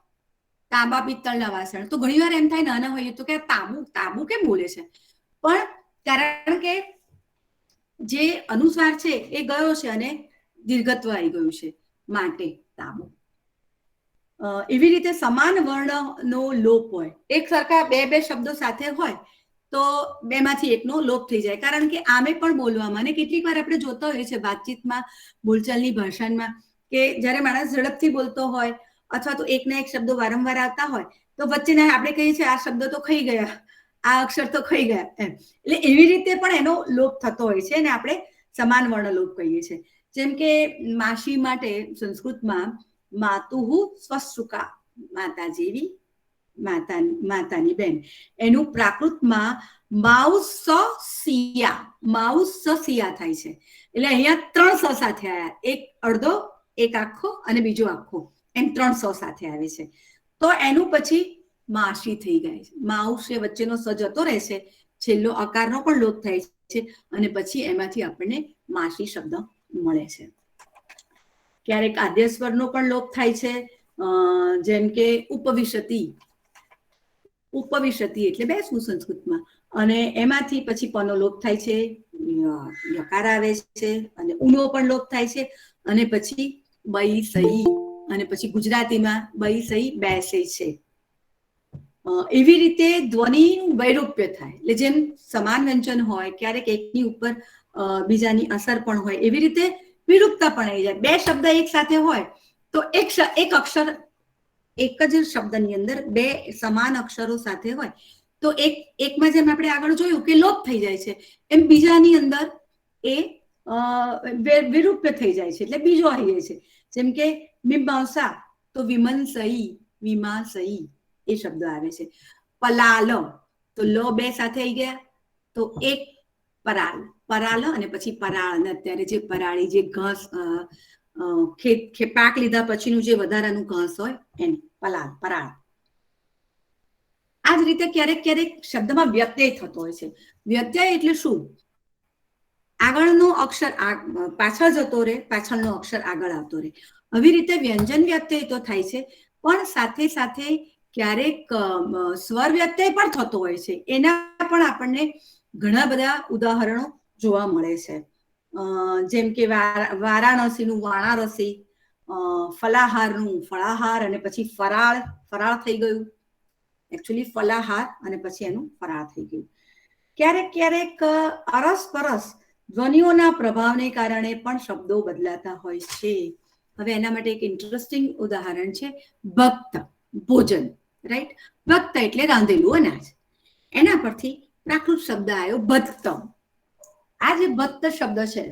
Speaker 2: તાંબા પિત્તળના વાસણ. તો ઘણી વાર એમ થાય નાના હોઈએ તો કે તાંબુ કેમ બોલે છે? પણ કારણ કે જે અનુસ્વાર છે એ ગયો છે અને દીર્ઘત્વ આવી ગયું છે, માટે તાંબુ. એવી રીતે સમાન વર્ણનો લોપ હોય. એક સરખા બે શબ્દો સાથે હોય તો બેમાંથી એકનો લોપ થઈ જાય. કારણ કે આમે પણ બોલવામાં અને કેટલીક વાર આપણે જોતા હોઈએ છીએ વાતચીતમાં, બોલચાલની ભાષામાં, કે જ્યારે માણસ ઝડપથી બોલતો હોય અથવા તો એકના એક શબ્દો વારંવાર આવતા હોય તો વચ્ચેના આપણે કહીએ છીએ આ શબ્દો તો ખાઈ ગયા, આ અક્ષર તો ખાઈ ગયા એમ. એટલે એવી રીતે પણ એનો લોપ થતો હોય છે અને આપણે સમાન વર્ણ લોપ કહીએ છીએ. જેમ કે માસી માટે સંસ્કૃતમાં માતુહુ સ્વસુકા, માતા જેવી, માતાની બેન. એનું પ્રાકૃતમાં માઉસસિયા થાય છે. એટલે અહીંયા 3 સ સાથે આવ્યા, એક અડધો એક આખો અને બીજો આખો, એમ 3 સ સાથે આવે છે. તો એનું પછી માસી થઈ જાય છે. માઉસે વચ્ચેનો સ જતો રહેશે, છેલ્લો અકારનો પણ લોપ થાય છે અને પછી એમાંથી આપણને માસી શબ્દ મળે છે. ક્યારેક આદ્યસ્વરનો પણ લોપ થાય છે, જેમ કે ઉપવિશતી. ઉપવિશતી એટલે બેસવું સંસ્કૃતમાં, અને એમાંથી પછી પનો લોપ થાય છે, યકાર આવે છે અને ઉનો પણ લોપ થાય છે, અને પછી બઈ સહી, અને પછી ગુજરાતીમાં બઈ સહી બેસે છે. એવી રીતે ધ્વનિનું વૈરૂપ્ય થાય, એટલે જેમ સમાન વ્યંજન હોય, ક્યારેક એકની ઉપર બીજાની અસર પણ હોય, એવી રીતે વિરૂપતા પણ આવી જાય. બે શબ્દ એક સાથે હોય તો એક અક્ષર, એક જ શબ્દની અંદર બે સમાન અક્ષરો સાથે હોય તો એકમાં જેમ આપણે આગળ જોયું કે લોપ થઈ જાય છે, એમ બીજાની અંદર એ વિરૂપ્ય થઈ જાય છે, એટલે બીજો આવી જાય છે. જેમ કે મીમાંસા તો વિમનસઈ, વિમાસઈ એ શબ્દ આવે છે. પલાલ તો લ બે સાથે આવી ગયા તો એક પરાલ, પરાલ અને પછી પરાળ, અત્યારે જે પરાળી, જે ઘાસ પાક લીધા પછીનું જે વધારાનું ઘાસ હોય એને પલાળ, પરાળ. આ જ રીતે ક્યારેક ક્યારેક શબ્દમાં વ્યત્યય થતો હોય છે. વ્યત્યય એટલે શું? આગળનો અક્ષર પાછળ જતો રહે, પાછળનો અક્ષર આગળ આવતો રહે. આવી રીતે વ્યંજન વ્યત્યય તો થાય છે, પણ સાથે સાથે ક્યારેક સ્વર વ્યત્યય પણ થતો હોય છે. એના પણ આપણને ઘણા બધા ઉદાહરણો જોવા મળે છે. જેમ કે વારાણસીનું વાણારસી, ફલાહારનું ફળાહાર, અને પછી ફરાળ, ફરાળ થઈ ગયું. એકચ્યુઅલી ફલાહાર અને પછી એનું ફરાળ થઈ ગયું. ક્યારેક ક્યારેક અરસપરસ ધ્વનિઓના પ્રભાવને કારણે પણ શબ્દો બદલાતા હોય છે. હવે એના માટે એક ઇન્ટરેસ્ટિંગ ઉદાહરણ છે ભક્ત, ભોજન, રાઈટ? ભક્ત એટલે રાંધેલું અનાજ. એના પરથી પ્રાકૃત શબ્દ આવ્યો ભક્ત. આ જે ભક્ત શબ્દ છે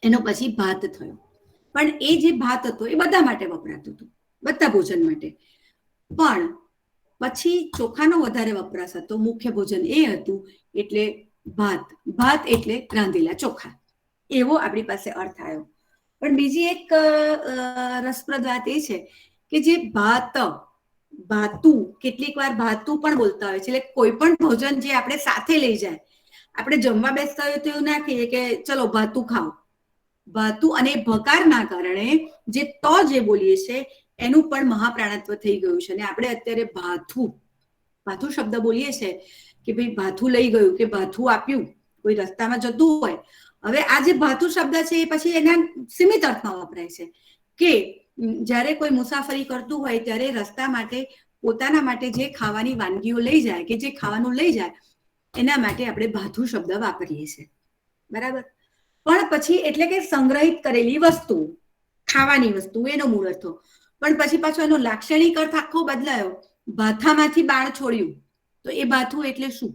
Speaker 2: એનો પછી ભાત થયો, પણ એ જે ભાત હતો એ બધા માટે વપરાતું હતું, બધા ભોજન માટે. પણ પછી ચોખાનો વધારે વપરાશ હતો, મુખ્ય ભોજન એ હતું, એટલે ભાત. ભાત એટલે રાંધેલા ચોખા, એવો આપણી પાસે અર્થ આવ્યો. પણ બીજી એક રસપ્રદ વાત એ છે કે જે ભાત, ભાતું, કેટલીક વાર ભાતું પણ બોલતા હોય છે, એટલે કોઈ પણ ભોજન જે આપણે સાથે લઈ જાય, આપણે જમવા બેસતા હોય તો એવું ના કહીએ કે ચલો ભાતું ખાઓ. ભાતું અને ભકારના કારણે જે તો જે બોલીએ છે એનું પણ મહાપ્રાણત્વ થઈ ગયું છે. અને આપણે અત્યારે ભાથું, ભાથું શબ્દ બોલીએ છે કે ભાઈ ભાથું લઈ ગયું કે ભાથું આપ્યું, કોઈ રસ્તામાં જતું હોય. હવે આ જે ભાથું શબ્દ છે એ પછી એના સીમિત અર્થમાં વપરાય છે કે જ્યારે કોઈ મુસાફરી કરતું હોય ત્યારે રસ્તા માટે, પોતાના માટે જે ખાવાની વાનગીઓ લઈ જાય કે જે ખાવાનું લઈ જાય એના માટે આપણે ભાથું શબ્દ વાપરીએ છીએ, બરાબર? પણ પછી એટલે કે સંગ્રહિત કરેલી વસ્તુ, ખાવાની વસ્તુ, એનો મૂળ અર્થ. પણ પછી પાછો એનો લાક્ષણિક અર્થ આખો બદલાયો. ભાથામાંથી બાણ છોડ્યું, તો એ ભાથું એટલે શું?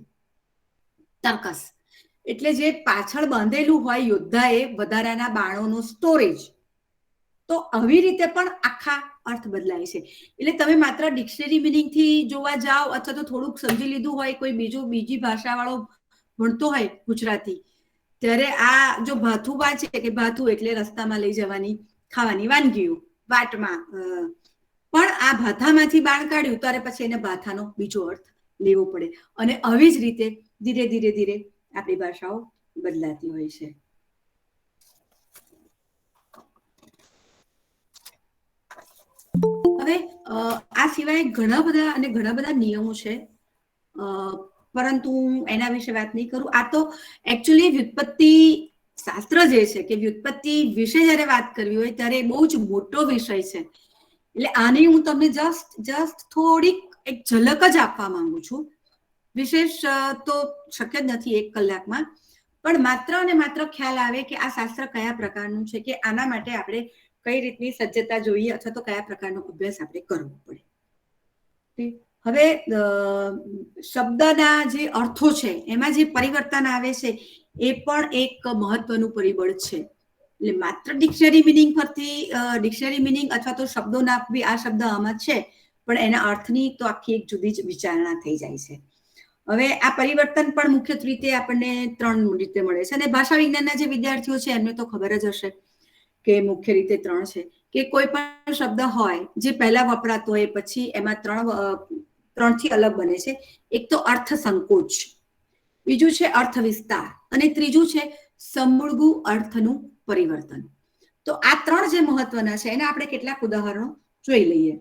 Speaker 2: તર્કસ, એટલે જે પાછળ બાંધેલું હોય યોદ્ધાએ વધારાના બાણોનો સ્ટોરેજ. તો આવી રીતે પણ આખા અર્થ બદલાય છે. એટલે તમે માત્ર ડિક્શનરી મિનિંગ થી જોવા જાઓ અથવા તો થોડુંક સમજી લીધું હોય, કોઈ બીજી ભાષા વાળો ભણતો હોય ગુજરાતી, ત્યારે આ જો ભાથું વાંચે કે ભાથું એટલે રસ્તામાં લઈ જવાની ખાવાની વાનગીઓ, વાટમાં, પણ આ ભાથામાંથી બાણ કાઢ્યું ત્યારે પછી એને ભાથાનો બીજો અર્થ લેવો પડે. અને આવી જ રીતે ધીરે ધીરે ધીરે આપણી ભાષાઓ બદલાતી હોય છે. હવે આ સિવાય ઘણા બધા નિયમો છે, પરંતુ હું એના વિશે વાત નહીં કરું. આ તો એકચ્યુઅલી વ્યુત્પત્તિ શાસ્ત્ર જે છે કે વ્યુત્પત્તિ વિશે જ્યારે વાત કરવી હોય ત્યારે બહુ જ મોટો વિષય છે. એટલે આની હું તમને જસ્ટ થોડીક એક ઝલક જ આપવા માંગુ છું. વિશેષ તો શક્ય જ નથી 1 કલાકમાં, પણ માત્ર અને માત્ર ખ્યાલ આવે કે આ શાસ્ત્ર કયા પ્રકારનું છે, કે આના માટે આપણે કઈ રીતની સજ્જતા જોઈએ અથવા તો કયા પ્રકારનો અભ્યાસ આપણે કરવો પડે. હવે શબ્દના જે અર્થો છે એમાં જે પરિવર્તન આવે છે એ પણ એક મહત્વનું પરિબળ છે. એટલે માત્ર ડિક્શનરી મિનિંગ પરથી, ડિક્શનરી મિનિંગ અથવા તો શબ્દોના આ શબ્દ આમાં છે પણ એના અર્થની તો આખી એક જુદી જ વિચારણા થઈ જાય છે. હવે આ પરિવર્તન પણ મુખ્યત્વે રીતે આપણને 3 રીતે મળે છે, અને ભાષા વિજ્ઞાનના જે વિદ્યાર્થીઓ છે એમને તો ખબર જ હશે કે મુખ્ય રીતે 3 છે કે કોઈ પણ શબ્દ હોય જે પહેલા વપરાતો હોય પછી એમાં 3 થી અલગ બને છે. એક તો અર્થ સંકોચ, બીજું છે અર્થ વિસ્તાર અને ત્રીજું છે સમૂળગુ અર્થનું પરિવર્તન. તો આ 3 જે મહત્વના છે એના આપણે કેટલાક ઉદાહરણો જોઈ લઈએ.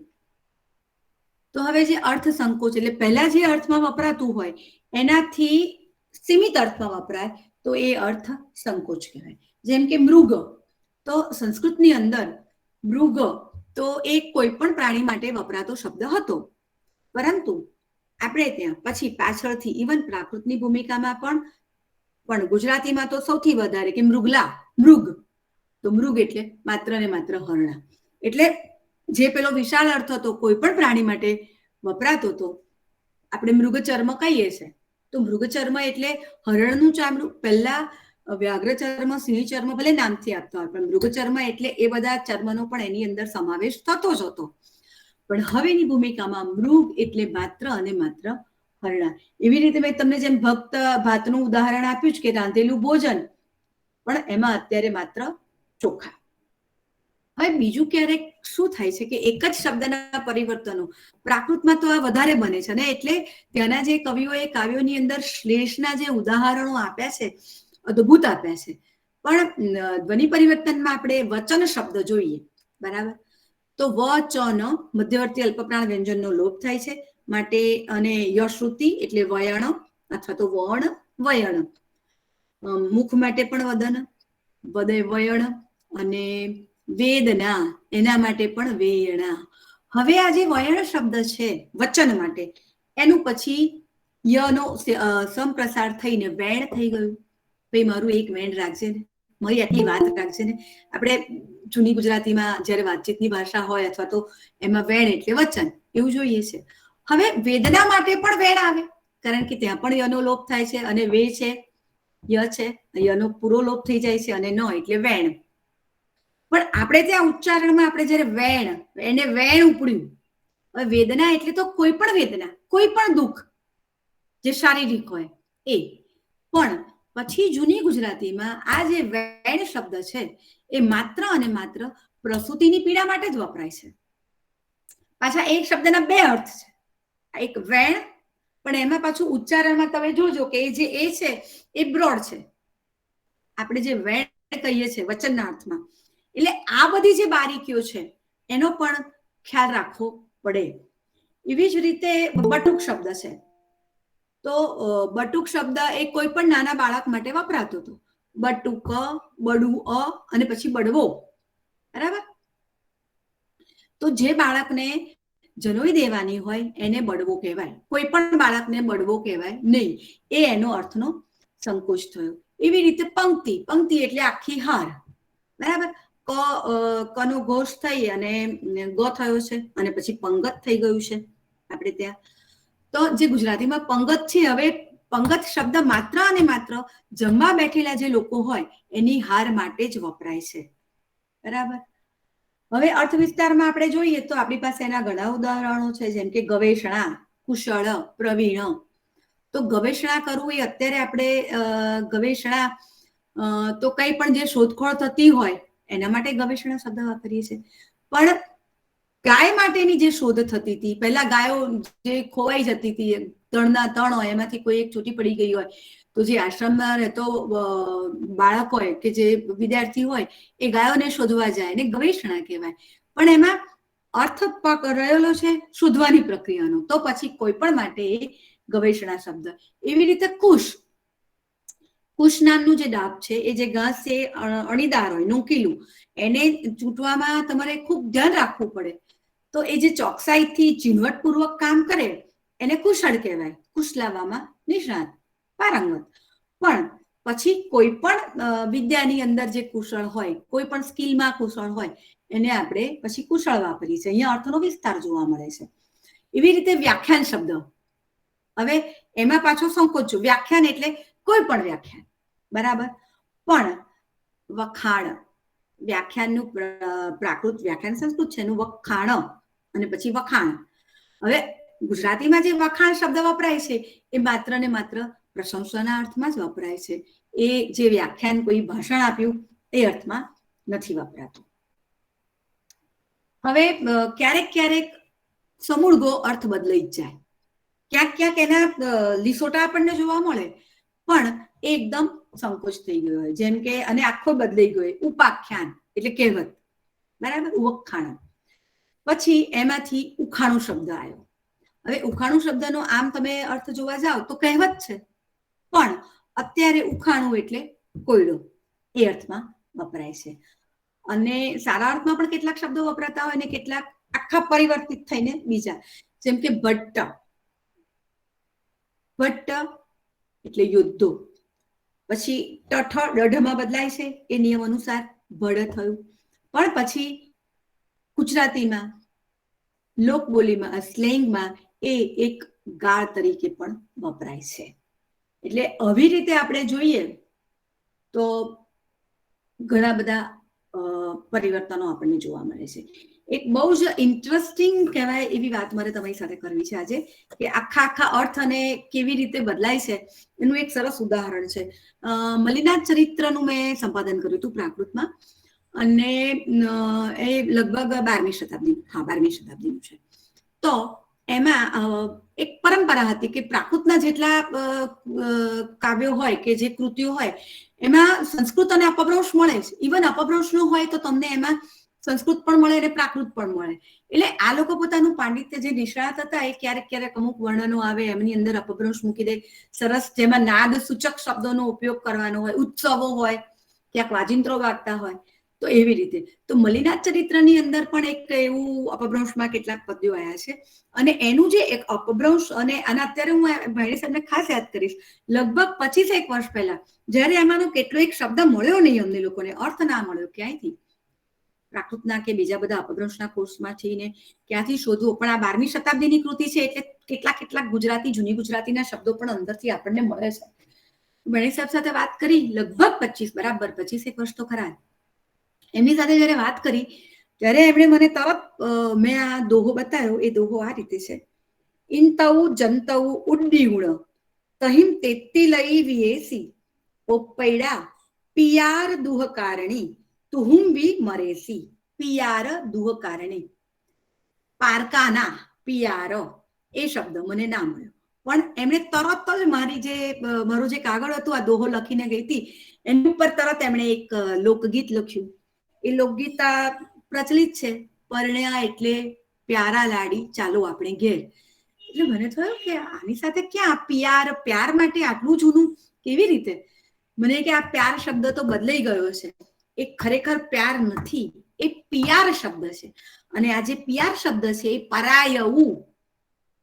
Speaker 2: તો હવે જે અર્થ સંકોચ એટલે પહેલા જે અર્થમાં વપરાતું હોય એનાથી સીમિત અર્થમાં વપરાય તો એ અર્થ સંકોચ કહેવાય. જેમ કે મૃગ, તો સંસ્કૃતની અંદર મૃગ તો એ કોઈ પણ પ્રાણી માટે વપરાતો શબ્દ હતો, પરંતુ આપણે ત્યાં પછી પાછળથી ઇવન પ્રાકૃતની ભૂમિકામાં પણ ગુજરાતીમાં તો સૌથી વધારે કે મૃગલા, મૃગ, તો મૃગ એટલે માત્ર ને માત્ર હરણા. એટલે જે પેલો વિશાળ અર્થ હતો કોઈ પણ પ્રાણી માટે વપરાતો હતો, આપણે મૃગચર્મ કહીએ છીએ, તો મૃગચર્મ એટલે હરણનું ચામડું. પહેલા વ્યાઘ્ર ચર્મ, સિંહ ચર્મ ભલે નામથી આપતા હોય, પણ મૃગચર્મ એટલે એ બધા ચર્મનો પણ એની અંદર સમાવેશ થતો જ હતો. પણ હવેની ભૂમિકામાં મૃગ એટલે માત્ર અને માત્ર હરણા. એવી રીતે મેં તમને જેમ ભક્ત ભાતનું ઉદાહરણ આપ્યું છે કે રાંધેલું ભોજન, પણ એમાં અત્યારે માત્ર ચોખા. હવે બીજું ક્યારેક શું થાય છે કે એક જ શબ્દના પરિવર્તનો પ્રાકૃતમાં તો આ વધારે બને છે ને, એટલે ત્યાંના જે કવિઓએ કાવ્યોની અંદર શ્લેષના જે ઉદાહરણો આપ્યા છે અદ્ભુત આપ્યા છે. પણ ધ્વનિ પરિવર્તનમાં આપણે વચન શબ્દ જોઈએ, બરાબર? તો વચન મધ્યવર્તી અલ્પપ્રાણ વ્યંજનનો લોપ થાય છે માટે, અને યશ્રુતિ એટલે વયણ અથવા તો વર્ણ, વયણ. મુખ માટે પણ વદન, વયણ, અને વેદના એના માટે પણ વેયણા. હવે આ જે વયણ શબ્દ છે વચન માટે, એનું પછી યનો સંપ્રસાર થઈને વેણ થઈ ગયું. ભાઈ મારું એક વેણ રાખજે ને, મારી આટલી વાત રાખજે ને. આપણે જૂની ગુજરાતીમાં જ્યારે વાતચીતની ભાષા હોય અથવા તો એમાં વેણ એટલે વચન એવું જોઈએ છે. હવે વેદના માટે પણ વેણ આવે, કારણ કે ત્યાં પણ યનો લોપ થાય છે, અને વે છે, ય છે, યનો પૂરો લોપ થઈ જાય છે, અને ન એટલે વેણ. પણ આપણે ત્યાં ઉચ્ચારણમાં આપણે જ્યારે વેણ, એને વેણ ઉપડ્યું. હવે વેદના એટલે તો કોઈ પણ વેદના, કોઈ પણ દુઃખ જે શારીરિક હોય એ. પણ પછી જૂની ગુજરાતીમાં આ જે વેણ શબ્દ છે એ માત્ર અને માત્ર પ્રસૂતિની પીડા માટે જ વપરાય છે. પાછા એક શબ્દના 2 અર્થ છે. એક વેણ, પણ એમાં પાછું ઉચ્ચારણમાં તમે જોજો કે એ જે એ છે એ બ્રોડ છે. આપણે જે વેણ કહીએ છીએ વચનના અર્થમાં, એટલે આ બધી જે બારીકીઓ છે એનો પણ ખ્યાલ રાખવો પડે. એવી જ રીતે બટુક શબ્દ છે, તો બટુક શબ્દ એ કોઈ પણ નાના બાળક માટે વપરાતો હતો. બટુક, બડુ અને પછી બડવો, બરાબર? તો જે બાળકને જનોઈ દેવાની હોય એને બડવો કહેવાય, કોઈ પણ બાળકને બડવો કહેવાય નહીં. એ એનો અર્થનો સંકોચ થયો. એવી રીતે પંક્તિ, પંક્તિ એટલે આખી હાર, બરાબર? કનો ઘોષ થઈ અને ગ થયો છે, અને પછી પંગત થઈ ગયું છે આપણે ત્યાં. તો જે ગુજરાતીમાં પંગત છે, હવે પંગત શબ્દ માત્ર અને માત્ર જમવા બેઠેલા જે લોકો હોય એની હાર માટે જ વપરાય છે, બરાબર? હવે અર્થ વિસ્તારમાં આપણે જોઈએ તો આપણી પાસે એના ઘણા ઉદાહરણો છે, જેમ કે ગવેષણા, કુશળ, પ્રવીણ. તો ગવેષણા કરવું એ અત્યારે આપણે ગવેષણા તો કંઈ પણ જે શોધખોળ થતી હોય એના માટે ગવેષણા શબ્દ વાપરીએ છીએ. પણ ગાય માટેની જે શોધ થતી હતી, પહેલા ગાયો જે ખોવાઈ જતી હતી, તણ હોય એમાંથી કોઈ એક છૂટી પડી ગઈ હોય, તો જે આશ્રમમાં રહેતો બાળક હોય કે જે વિદ્યાર્થી હોય એ ગાયોને શોધવા જાય, એને ગવેષણા કહેવાય. પણ એમાં અર્થ રહેલો છે શોધવાની પ્રક્રિયાનો, તો પછી કોઈ પણ માટે એ ગવેષણા શબ્દ. એવી રીતે કુશ, કુશ નામનું જે ડાબ છે એ જે ઘાસ છે અણીદાર હોય, નોકીલું, એને ચૂંટવામાં તમારે ખૂબ ધ્યાન રાખવું પડે. તો એ જે ચોકસાઈથી ઝીણવટપૂર્વક કામ કરે એને કુશળ કહેવાય, કુશ લાવવામાં નિષ્ણાત, પારંગત. પણ પછી કોઈ પણ વિદ્યાની અંદર જે કુશળ હોય, કોઈ પણ સ્કિલમાં કુશળ હોય, એને આપણે પછી કુશળ વાપરીએ છીએ. અહીંયા અર્થનો વિસ્તાર જોવા મળે છે. એવી રીતે વ્યાખ્યાન શબ્દ, હવે એમાં પાછો સંકોચ. વ્યાખ્યાન એટલે કોઈ પણ વ્યાખ્યાન, બરાબર? પણ વખાણ, વ્યાખ્યાનનું પ્રાકૃત વ્યાખ્યાન સંસ્કૃત છે, એનું વખાણ અને પછી વખાણ. હવે ગુજરાતીમાં જે વખાણ શબ્દ વપરાય છે એ માત્ર ને માત્ર પ્રશંસાના અર્થમાં જ વપરાય છે. એ જે વ્યાખ્યાન કોઈ ભાષણ આપ્યું એ અર્થમાં નથી વપરાતો. હવે ક્યારેક ક્યારેક સમૂળગો અર્થ બદલાઈ જ જાય, ક્યાંક ક્યાંક એના લીસોટા આપણને જોવા મળે, પણ એ એકદમ સંકોચ થઈ ગયો હોય, જેમ કે અને આખો બદલાઈ ગયો હોય. ઉપાખ્યાન એટલે કહેવત, બરાબર, ઉવખાણ. પછી એમાંથી ઉખાણું શબ્દ આવ્યો. હવે ઉખાણું શબ્દનો આમ તમે અર્થ જોવા જાઓ તો કહેવત છે, પણ અત્યારે ઉખાણું એટલે કોયડો એ અર્થમાં વપરાય છે. અને સારા અર્થમાં પણ કેટલાક શબ્દો વપરાતા હોય અને કેટલાક આખા પરિવર્તિત થઈને બીજા, જેમ કે ભટ્ટ. ભટ્ટ એટલે યોદ્ધો. પછી ટઠ દઢમાં બદલાય છે, એ નિયમ અનુસાર ભડ થયું. પણ પછી ગુજરાતીમાં લોકબોલીમાં સ્લેંગમાં એ એક ગાળ તરીકે પણ વપરાય છે. એટલે આવી રીતે આપણે જોઈએ તો ઘણા બધા પરિવર્તનો આપણને જોવા મળે છે. એક બહુ જ ઇન્ટરેસ્ટિંગ કહેવાય એવી વાત મારે તમારી સાથે કરવી છે આજે, કે આખા અર્થ અને કેવી રીતે બદલાય છે એનું એક સરસ ઉદાહરણ છે. મલિનાથ ચરિત્રનું મેં સંપાદન કર્યું હતું પ્રાકૃતમાં, અને એ લગભગ 12મી શતાબ્દીનું છે. તો એમાં એક પરંપરા હતી કે પ્રાકૃતના જેટલા કાવ્યો હોય કે જે કૃતિઓ હોય એમાં સંસ્કૃત અને અપભ્રંશ મળે જ. ઇવન અપભ્રંશનું હોય તો તમને એમાં સંસ્કૃત પણ મળે અને પ્રાકૃત પણ મળે. એટલે આ લોકો પોતાનું પાંડિત્ય જે નિષ્ણાત હતા એ ક્યારેક ક્યારેક અમુક વર્ણનો આવે એમની અંદર અપભ્રંશ મૂકી દે, સરસ, જેમાં નાદ સૂચક શબ્દોનો ઉપયોગ કરવાનો હોય, ઉત્સવો હોય, ક્યાંક વાજિંત્રો વાગતા હોય, તો એવી રીતે. તો મલિનાથ ચરિત્રની અંદર પણ એક એવું અપભ્રંશમાં કેટલાક પદ્યો આવ્યા છે. અને એનું જે એક અપભ્રંશ, અને અત્યારે હું ભાઈ સાહેબને ખાસ યાદ કરીશ, લગભગ 25 વર્ષ પહેલા જયારે એમાંનો કેટલો એક શબ્દ મળ્યો નહીં અમને લોકોને, અર્થ ના મળ્યો ક્યાંયથી, પ્રાકૃતના કે બીજા બધા અપભ્રંશના કોર્સમાંથી ને ક્યાંથી શોધવું. પણ આ 12મી શતાબ્દીની કૃતિ છે એટલે કેટલાક ગુજરાતી, જૂની ગુજરાતીના શબ્દો પણ અંદરથી આપણને મળે છે. ભાઈ સાહેબ સાથે વાત કરી લગભગ 25 વર્ષ તો ખરા. એમની સાથે જયારે વાત કરી ત્યારે એમણે મને તરત મેં આ દોહો બતાવ્યો. એ દોહો આ રીતે છે: ઇનતઉ જંતઉ ઉડ્ડી ઉણ તહિમ તેત્તી લઈ વિયેસી ઓપૈડા પિયાર દુહ કારણી તુહુમ બી મરેસી. પિયાર દુહ કારણી, પારકાના પિયાર એ શબ્દ મને ના મળ્યો, પણ એમણે તરત જ મારું જે કાગળ હતું આ દોહો લખીને ગઈ હતી એની ઉપર તરત એમણે એક લોકગીત લખ્યું. એ લોકગીત પ્રચલિત છે: પરણ્યા એટલે પ્યારા લાડી ચાલો આપણે ઘેર. એટલે મને થયું કે આની સાથે ક્યાં પ્યાર માટે આટલું જૂનું કેવી રીતે? મને કે આ પ્યાર શબ્દ તો બદલાઈ ગયો છે, એ ખરેખર પ્યાર નથી, એ પિયાર શબ્દ છે. અને આ જે પિયાર શબ્દ છે એ પરાયવું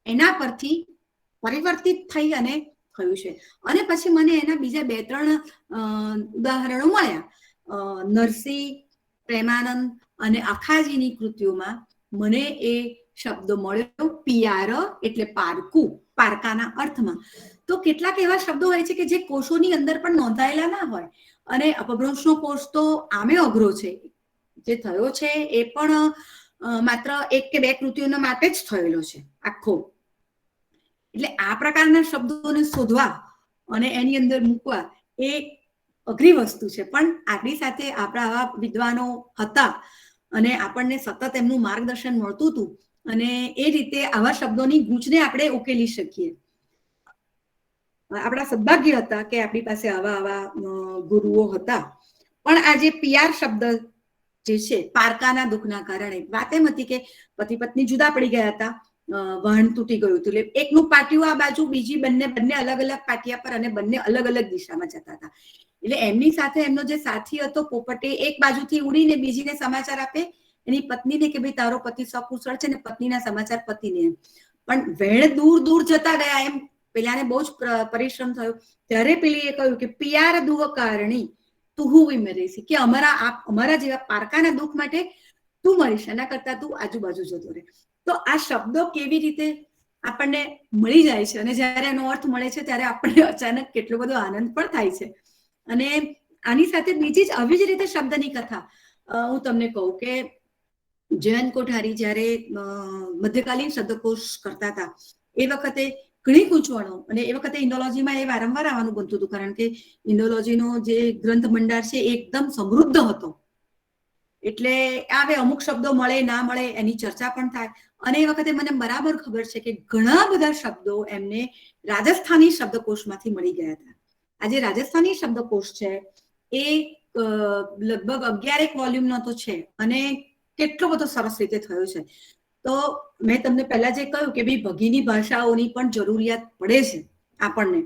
Speaker 2: એના પરથી પરિવર્તિત થઈ અને થયું છે. અને પછી મને એના બીજા 2-3 ઉદાહરણો મળ્યા. નરસિંહ, પ્રેમાનંદ અને અખાજીની કૃતિઓમાં મને એ શબ્દ મળ્યો, પિયાર એટલે પારકું, પારકાના અર્થમાં. તો કેટલાક એવા શબ્દો હોય છે કે જે કોષોની અંદર પણ નોંધાયેલા ના હોય, અને અપભ્રંશનો કોર્સ તો આમે અઘરો છે. જે થયો છે એ પણ માત્ર 1 કે 2 કૃતિઓના માટે જ થયેલો છે આખો. એટલે આ પ્રકારના શબ્દોને શોધવા અને એની અંદર મૂકવા એ અઘરી વસ્તુ છે. પણ આપણી સાથે આપણા આવા વિદ્વાનો હતા અને આપણને સતત એમનું માર્ગદર્શન મળતું હતું, અને એ રીતે આવા શબ્દોની ગૂંચને આપણે ઉકેલી શકીએ. આપણા સદભાગ્ય હતા કે આપણી પાસે આવા ગુરુઓ હતા. પણ આ જે પિયાર શબ્દ જે છે, પારકાના દુઃખના કારણે, વાત એમ હતી કે પતિ પત્ની જુદા પડી ગયા હતા, વાહન તૂટી ગયું હતું, એટલે એકનું પાટિયું આ બાજુ, બીજી બંને અલગ અલગ પાટિયા પર, અને બંને અલગ અલગ દિશામાં જતા હતા. એટલે એમની સાથે એમનો જે સાથી હતો પોપટ, એક બાજુથી ઉડીને બીજીને સમાચાર આપે એની પત્નીને કે ભાઈ તારો પતિ સકુશળ છે, ને પત્નીના સમાચાર પતિને. પણ વેણ દૂર દૂર જતા ગયા, એમ પેલાને બહુ જ પરિશ્રમ થયો. ત્યારે પેલી એ કહ્યું કે પિયાર દુહ કારણી તુહુ વિમરેસી, કે અમારા જેવા પારકાના દુઃખ માટે તું મરીશ, એના કરતા તું આજુબાજુ જતો રહે. તો આ શબ્દો કેવી રીતે આપણને મળી જાય છે, અને જ્યારે એનો અર્થ મળે છે ત્યારે આપણને અચાનક કેટલો બધો આનંદ પણ થાય છે. અને આની સાથે બીજી જ આવી જ રીતે શબ્દની કથા હું તમને કહું કે જયંત કોઠારી જ્યારે મધ્યકાલીન શબ્દકોશ કરતા હતા એ વખતે ઘણી ગૂંચવણો, અને એ વખતે ઇન્ડોલોજીમાં એ વારંવાર આવવાનું બનતું હતું, કારણ કે ઇન્ડોલોજીનો જે ગ્રંથ ભંડાર છે એ એકદમ સમૃદ્ધ હતો. એટલે આવે અમુક શબ્દો મળે ના મળે એની ચર્ચા પણ થાય. અને એ વખતે મને બરાબર ખબર છે કે ઘણા બધા શબ્દો એમને રાજસ્થાની શબ્દકોશમાંથી મળી ગયા હતા. આજે રાજસ્થાની શબ્દકોશ છે એ લગભગ 11 વોલ્યુમનો તો છે અને કેટલો બધો સરસ રીતે થયો છે. તો મેં તમને પહેલા જે કહ્યું કે ભાઈ ભગીની ભાષાઓની પણ જરૂરિયાત પડે છે આપણને,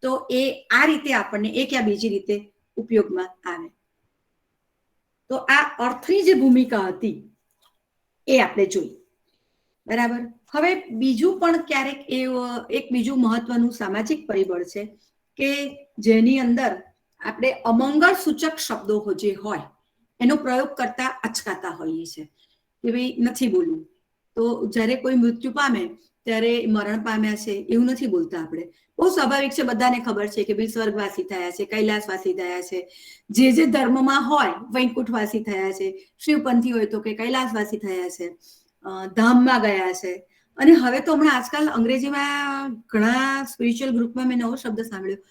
Speaker 2: તો એ આ રીતે આપણને એક યા બીજી રીતે ઉપયોગમાં આવે. તો આ અર્થની જે ભૂમિકા હતી એ આપણે જોઈ. બરાબર. હવે બીજું પણ ક્યારેક એક બીજું મહત્વનું સામાજિક પરિબળ છે કે જેની અંદર આપણે અમંગળ સૂચક શબ્દો જે હોય એનો પ્રયોગ કરતા અચકાતા હોઈએ છીએ કે ભાઈ નથી બોલવું. તો જ્યારે કોઈ મૃત્યુ પામે ત્યારે મરણ પામ્યા છે એવું નથી બોલતા આપણે. બહુ સ્વાભાવિક છે, બધાને ખબર છે કે ભાઈ સ્વર્ગવાસી થયા છે, કૈલાસવાસી થયા છે. જે ધર્મમાં હોય વૈકુંઠવાસી થયા છે, શિવપંથી હોય તો કે કૈલાસવાસી થયા છે, ધામમાં ગયા છે. અને હવે તો હમણાં આજકાલ અંગ્રેજીમાં ઘણા સ્પિરિચ્યુઅલ ગ્રુપમાં મેં નવો શબ્દ સાંભળ્યો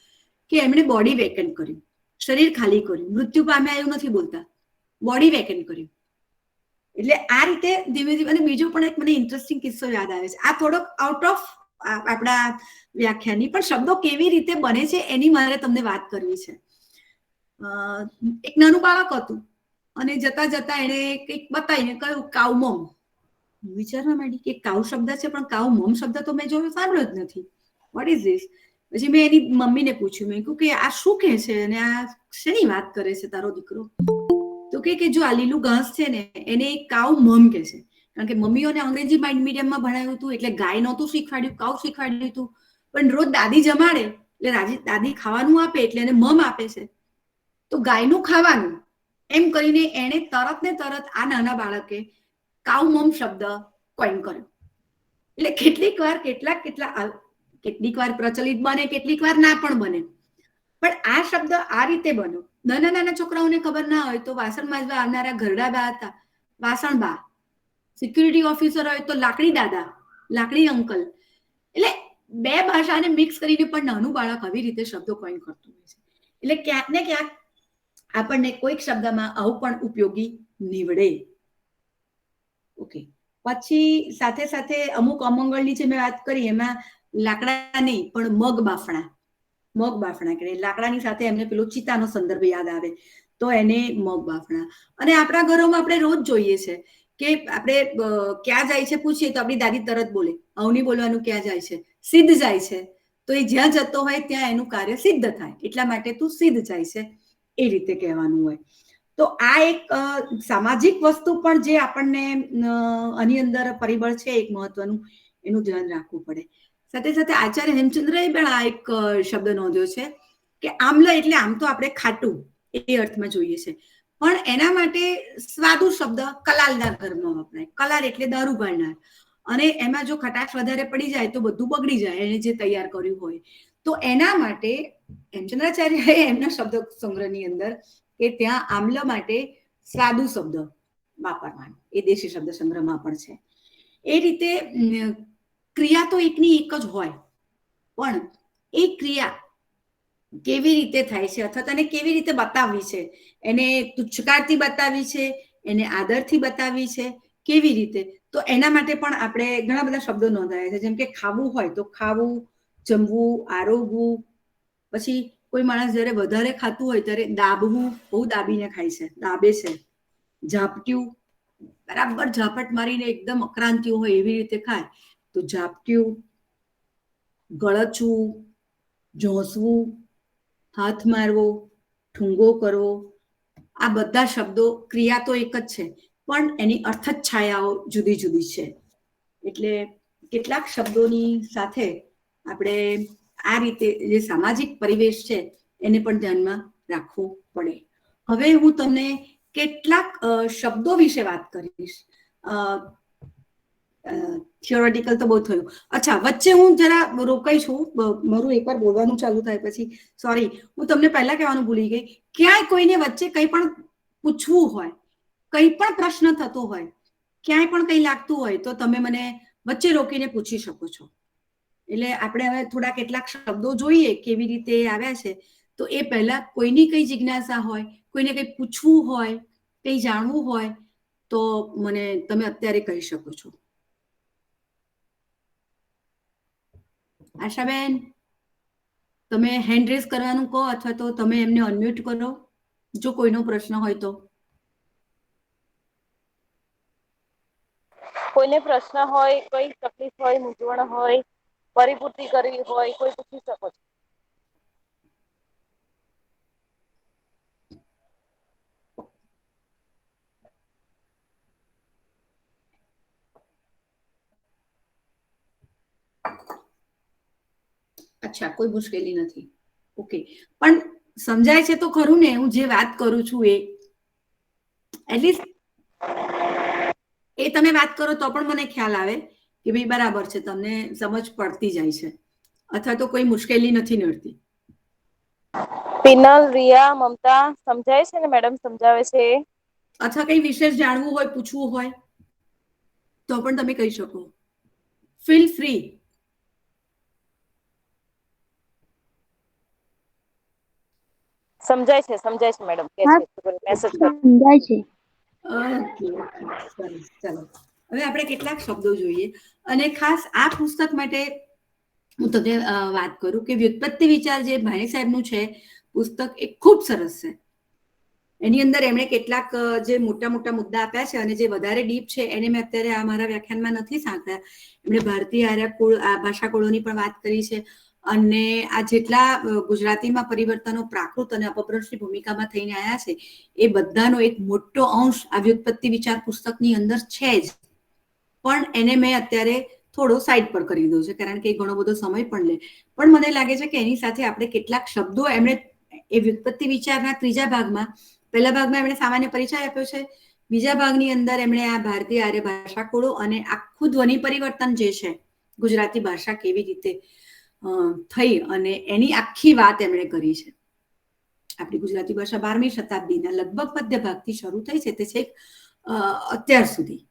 Speaker 2: કે એમણે બોડી વેકેન્ટ કર્યું, શરીર ખાલી કર્યું. મૃત્યુ પામ્યા એવું નથી બોલતા, બોડી વેકેન્ટ કર્યું. એટલે આ રીતે ધીમે ધીમે. અને બીજો પણ એક મને ઇન્ટરેસ્ટિંગ કિસ્સો યાદ આવે છે. આ થોડોક આઉટ ઓફ આપણા વ્યાખ્યાની, પણ શબ્દો કેવી રીતે બને છે એની મારે તમને વાત કરવી છે. એક નાનું બાળક હતું અને જતા જતા એને કંઈક બતાવીને કહ્યું કાઉમમ. વિચારવા માંડી કે કાઉ શબ્દ છે પણ કાઉ મમ શબ્દ તો મેં જોયો સાંભળ્યો જ નથી. What is this? પછી મેં એની મમ્મીને પૂછ્યું, મેં કહ્યું કે આ શું કહે છે અને આ શેની વાત કરે છે તારો દીકરો? તો કે જો આ લીલું ઘાસ છે ને એને કાઉ મમ કે છે. કારણ કે મમ્મીઓને અંગ્રેજી મીડિયમમાં ભણાવ્યું હતું એટલે ગાય નહોતું શીખવાડ્યું, કાઉ શીખવાડ્યું હતું. પણ રોજ દાદી જમાડે એટલે દાદી ખાવાનું આપે એટલે એને મમ આપે છે, તો ગાયનું ખાવાનું એમ કરીને એને તરત ને તરત આ નાના બાળકે કાઉ મમ શબ્દ કોઈન કર્યો. એટલે કેટલીક વાર પ્રચલિત બને, કેટલીક વાર ના પણ બને. પણ આ શબ્દ આ રીતે બન્યો. નાના નાના છોકરાઓને ખબર ના હોય તો વાસણ માંજવા આવનારા ઘરડા બા હતા, વાસણ બા. સિક્યુરિટી ઓફિસર હોય તો લાકડી દાદા, લાકડી અંકલ. એટલે બે ભાષાને મિક્સ કરીને પણ નાનું બાળક આવી રીતે શબ્દો કોઈન કરતું હોય છે. એટલે ક્યાંક ને ક્યાંક આપણને કોઈક શબ્દમાં આવું પણ ઉપયોગી નીવડે. ઓકે. પછી સાથે સાથે અમુક અમંગળની જે મેં વાત કરી એમાં લાકડા નહીં પણ મગ બાફણા કે લાકડાની સાથે એમને પેલો ચિતાનો સંદર્ભ યાદ આવે તો એને મગ બાફણા. અને આપણા ઘરોમાં આપણે રોજ જોઈએ છે કે આપણે ક્યાં જાય છે પૂછીએ તો આપણી દાદી તરત બોલે, આવું નહીં બોલવાનું, ક્યાં જાય છે? સિદ્ધ જાય છે. તો એ જ્યાં જતો હોય ત્યાં એનું કાર્ય સિદ્ધ થાય, એટલા માટે તું સિદ્ધ જાય છે એ રીતે કહેવાનું હોય. તો આ એક સામાજિક વસ્તુ પણ જે આપણને આની અંદર પરિબળ છે એક મહત્વનું, એનું ધ્યાન રાખવું પડે. સાથે સાથે આચાર્ય હેમચંદ્રએ પણ આ એક શબ્દ નોંધ્યો છે કે આમલા એટલે આમ તો આપણે ખાટું એ અર્થમાં જોઈએ છે, પણ એના માટે સ્વાદુ શબ્દ કલાલના ઘરમાં વપરાય. કલાલ એટલે દારૂ ગાળનાર. અને એમાં જો ખટાશ વધારે પડી જાય તો બધું બગડી જાય એને જે તૈયાર કર્યું હોય. તો એના માટે હેમચંદ્રાચાર્યએ એમના શબ્દ સંગ્રહની અંદર કે ત્યાં આમલા માટે સ્વાદુ શબ્દ વાપરવાનો એ દેશી શબ્દ સંગ્રહમાં પણ છે. એ રીતે ક્રિયા તો એકની એક જ હોય, પણ એ ક્રિયા કેવી રીતે થાય છે અથવા તેને કેવી રીતે બતાવવી છે, એને તુચ્છકારથી બતાવી છે, એને આદરથી બતાવી છે, કેવી રીતે, તો એના માટે પણ આપણે ઘણા બધા શબ્દો નોંધાયા છે. જેમ કે ખાવું હોય તો ખાવું, જમવું, આરોગવું. પછી કોઈ માણસ જયારે વધારે ખાતું હોય ત્યારે દાબવું, બહુ દાબીને ખાય છે, દાબે છે. ઝાપટ્યું, બરાબર ઝાપટ મારીને એકદમ અક્રાંતિઓ હોય એવી રીતે ખાય તો ઝાપટ્યું. ગળચવું, ઝોંસવું, હાથ મારવો, ઠુંગો કરવો. આ બધા શબ્દો ક્રિયા તો એક જ છે પણ એની અર્થછાયાઓ જુદી જુદી છે. એટલે કેટલાક શબ્દોની સાથે આપણે આ રીતે જે સામાજિક પરિવેશ છે એને પણ ધ્યાનમાં રાખવું પડે. હવે હું તમને કેટલાક શબ્દો વિશે વાત કરીશ. થિયોરેટિકલ તો બહુ થયું. અચ્છા, વચ્ચે હું જરા રોકાઈ છું, મારું એકવાર બોલવાનું ચાલુ થાય પછી. સોરી, હું તમને પહેલા કહેવાનું ભૂલી ગઈ. ક્યાંય કોઈને વચ્ચે કંઈ પણ પૂછવું હોય, કંઈ પણ પ્રશ્ન થતો હોય, ક્યાંય પણ કંઈ લાગતું હોય તો તમે મને વચ્ચે રોકીને પૂછી શકો છો. એટલે આપણે હવે થોડા કેટલાક શબ્દો જોઈએ કેવી રીતે આવ્યા છે. તો એ પહેલા કોઈની કઈ જિજ્ઞાસા હોય, કોઈને કંઈ પૂછવું હોય કંઈ જાણવું હોય તો મને તમે અત્યારે કહી શકો છો. આશાબેન, તમે હેન્ડ રેઝ કરવાનું કહો અથવા તો તમે એમને અનમ્યુટ કરો જો કોઈનો પ્રશ્ન હોય તો.
Speaker 3: કોઈને પ્રશ્ન હોય, કોઈ તકલીફ હોય, મૂંઝવણ હોય, પરિપૂર્તિ કરવી હોય, કોઈ પૂછી શકો છો.
Speaker 2: અચ્છા, કોઈ મુશ્કેલી નથી. ઓકે, પણ સમજાય છે તો ખરું ને હું જે વાત કરું છું એ? એટલીસ્ટ એ તમે વાત કરો તો પણ મને ખ્યાલ આવે કે ભાઈ બરાબર છે, તમને સમજ પડતી જાય છે અથવા તો કોઈ મુશ્કેલી નથી નડતી.
Speaker 3: પિનલ, રિયા, મમતા સમજાય છે ને? મેડમ સમજાવે છે.
Speaker 2: અથવા કંઈ વિશેષ જાણવું હોય, પૂછવું હોય તો પણ તમે કહી શકો. Feel free.
Speaker 3: સમજાય છે મેડમ કે છે, મેસેજ
Speaker 2: ઓકે,
Speaker 4: સમજાય છે.
Speaker 2: ચાલો હવે આપણે કેટલાક શબ્દો જોઈએ. અને ખાસ આ પુસ્તક માટે હું તમને વાત કરું કે વ્યુત્પત્તિ વિચાર જે ભાણી સાહેબનું છે પુસ્તક એ ખૂબ સરસ છે. એની અંદર એમણે કેટલાક જે મોટા મોટા મુદ્દા આપ્યા છે અને જે વધારે ડીપ છે એને મેં અત્યારે આ મારા વ્યાખ્યાનમાં નથી સાંકળ્યા. એમણે ભારતીય ભાષા કુળોની પણ વાત કરી છે અને આ જેટલા ગુજરાતીમાં પરિવર્તનો પ્રાકૃત અને અપભ્રંશની ભૂમિકામાં થઈને આવ્યા છે એ બધાનો એક મોટો અંશ આ વ્યુત્પત્તિ વિચાર પુસ્તકની અંદર છે જ. પણ એને મેં અત્યારે થોડો સાઈડ પર કરી દીધો છે કારણ કે એ ઘણો બધો સમય પણ લે. પણ મને લાગે છે કે એની સાથે આપણે કેટલાક શબ્દો એમણે એ વ્યુત્પત્તિ વિચારના ત્રીજા ભાગમાં, પહેલા ભાગમાં એમણે સામાન્ય પરિચય આપ્યો છે, બીજા ભાગની અંદર એમણે આ ભારતીય આર્ય ભાષા કુળો અને આખું ધ્વનિ પરિવર્તન જે છે ગુજરાતી ભાષા કેવી રીતે થઈ અને એની આખી વાત એમણે કરી છે. આપણી ગુજરાતી ભાષા 12મી શતાબ્દીના લગભગ મધ્ય ભાગથી શરૂ થઈ છે તે છેક અત્યાર સુધી.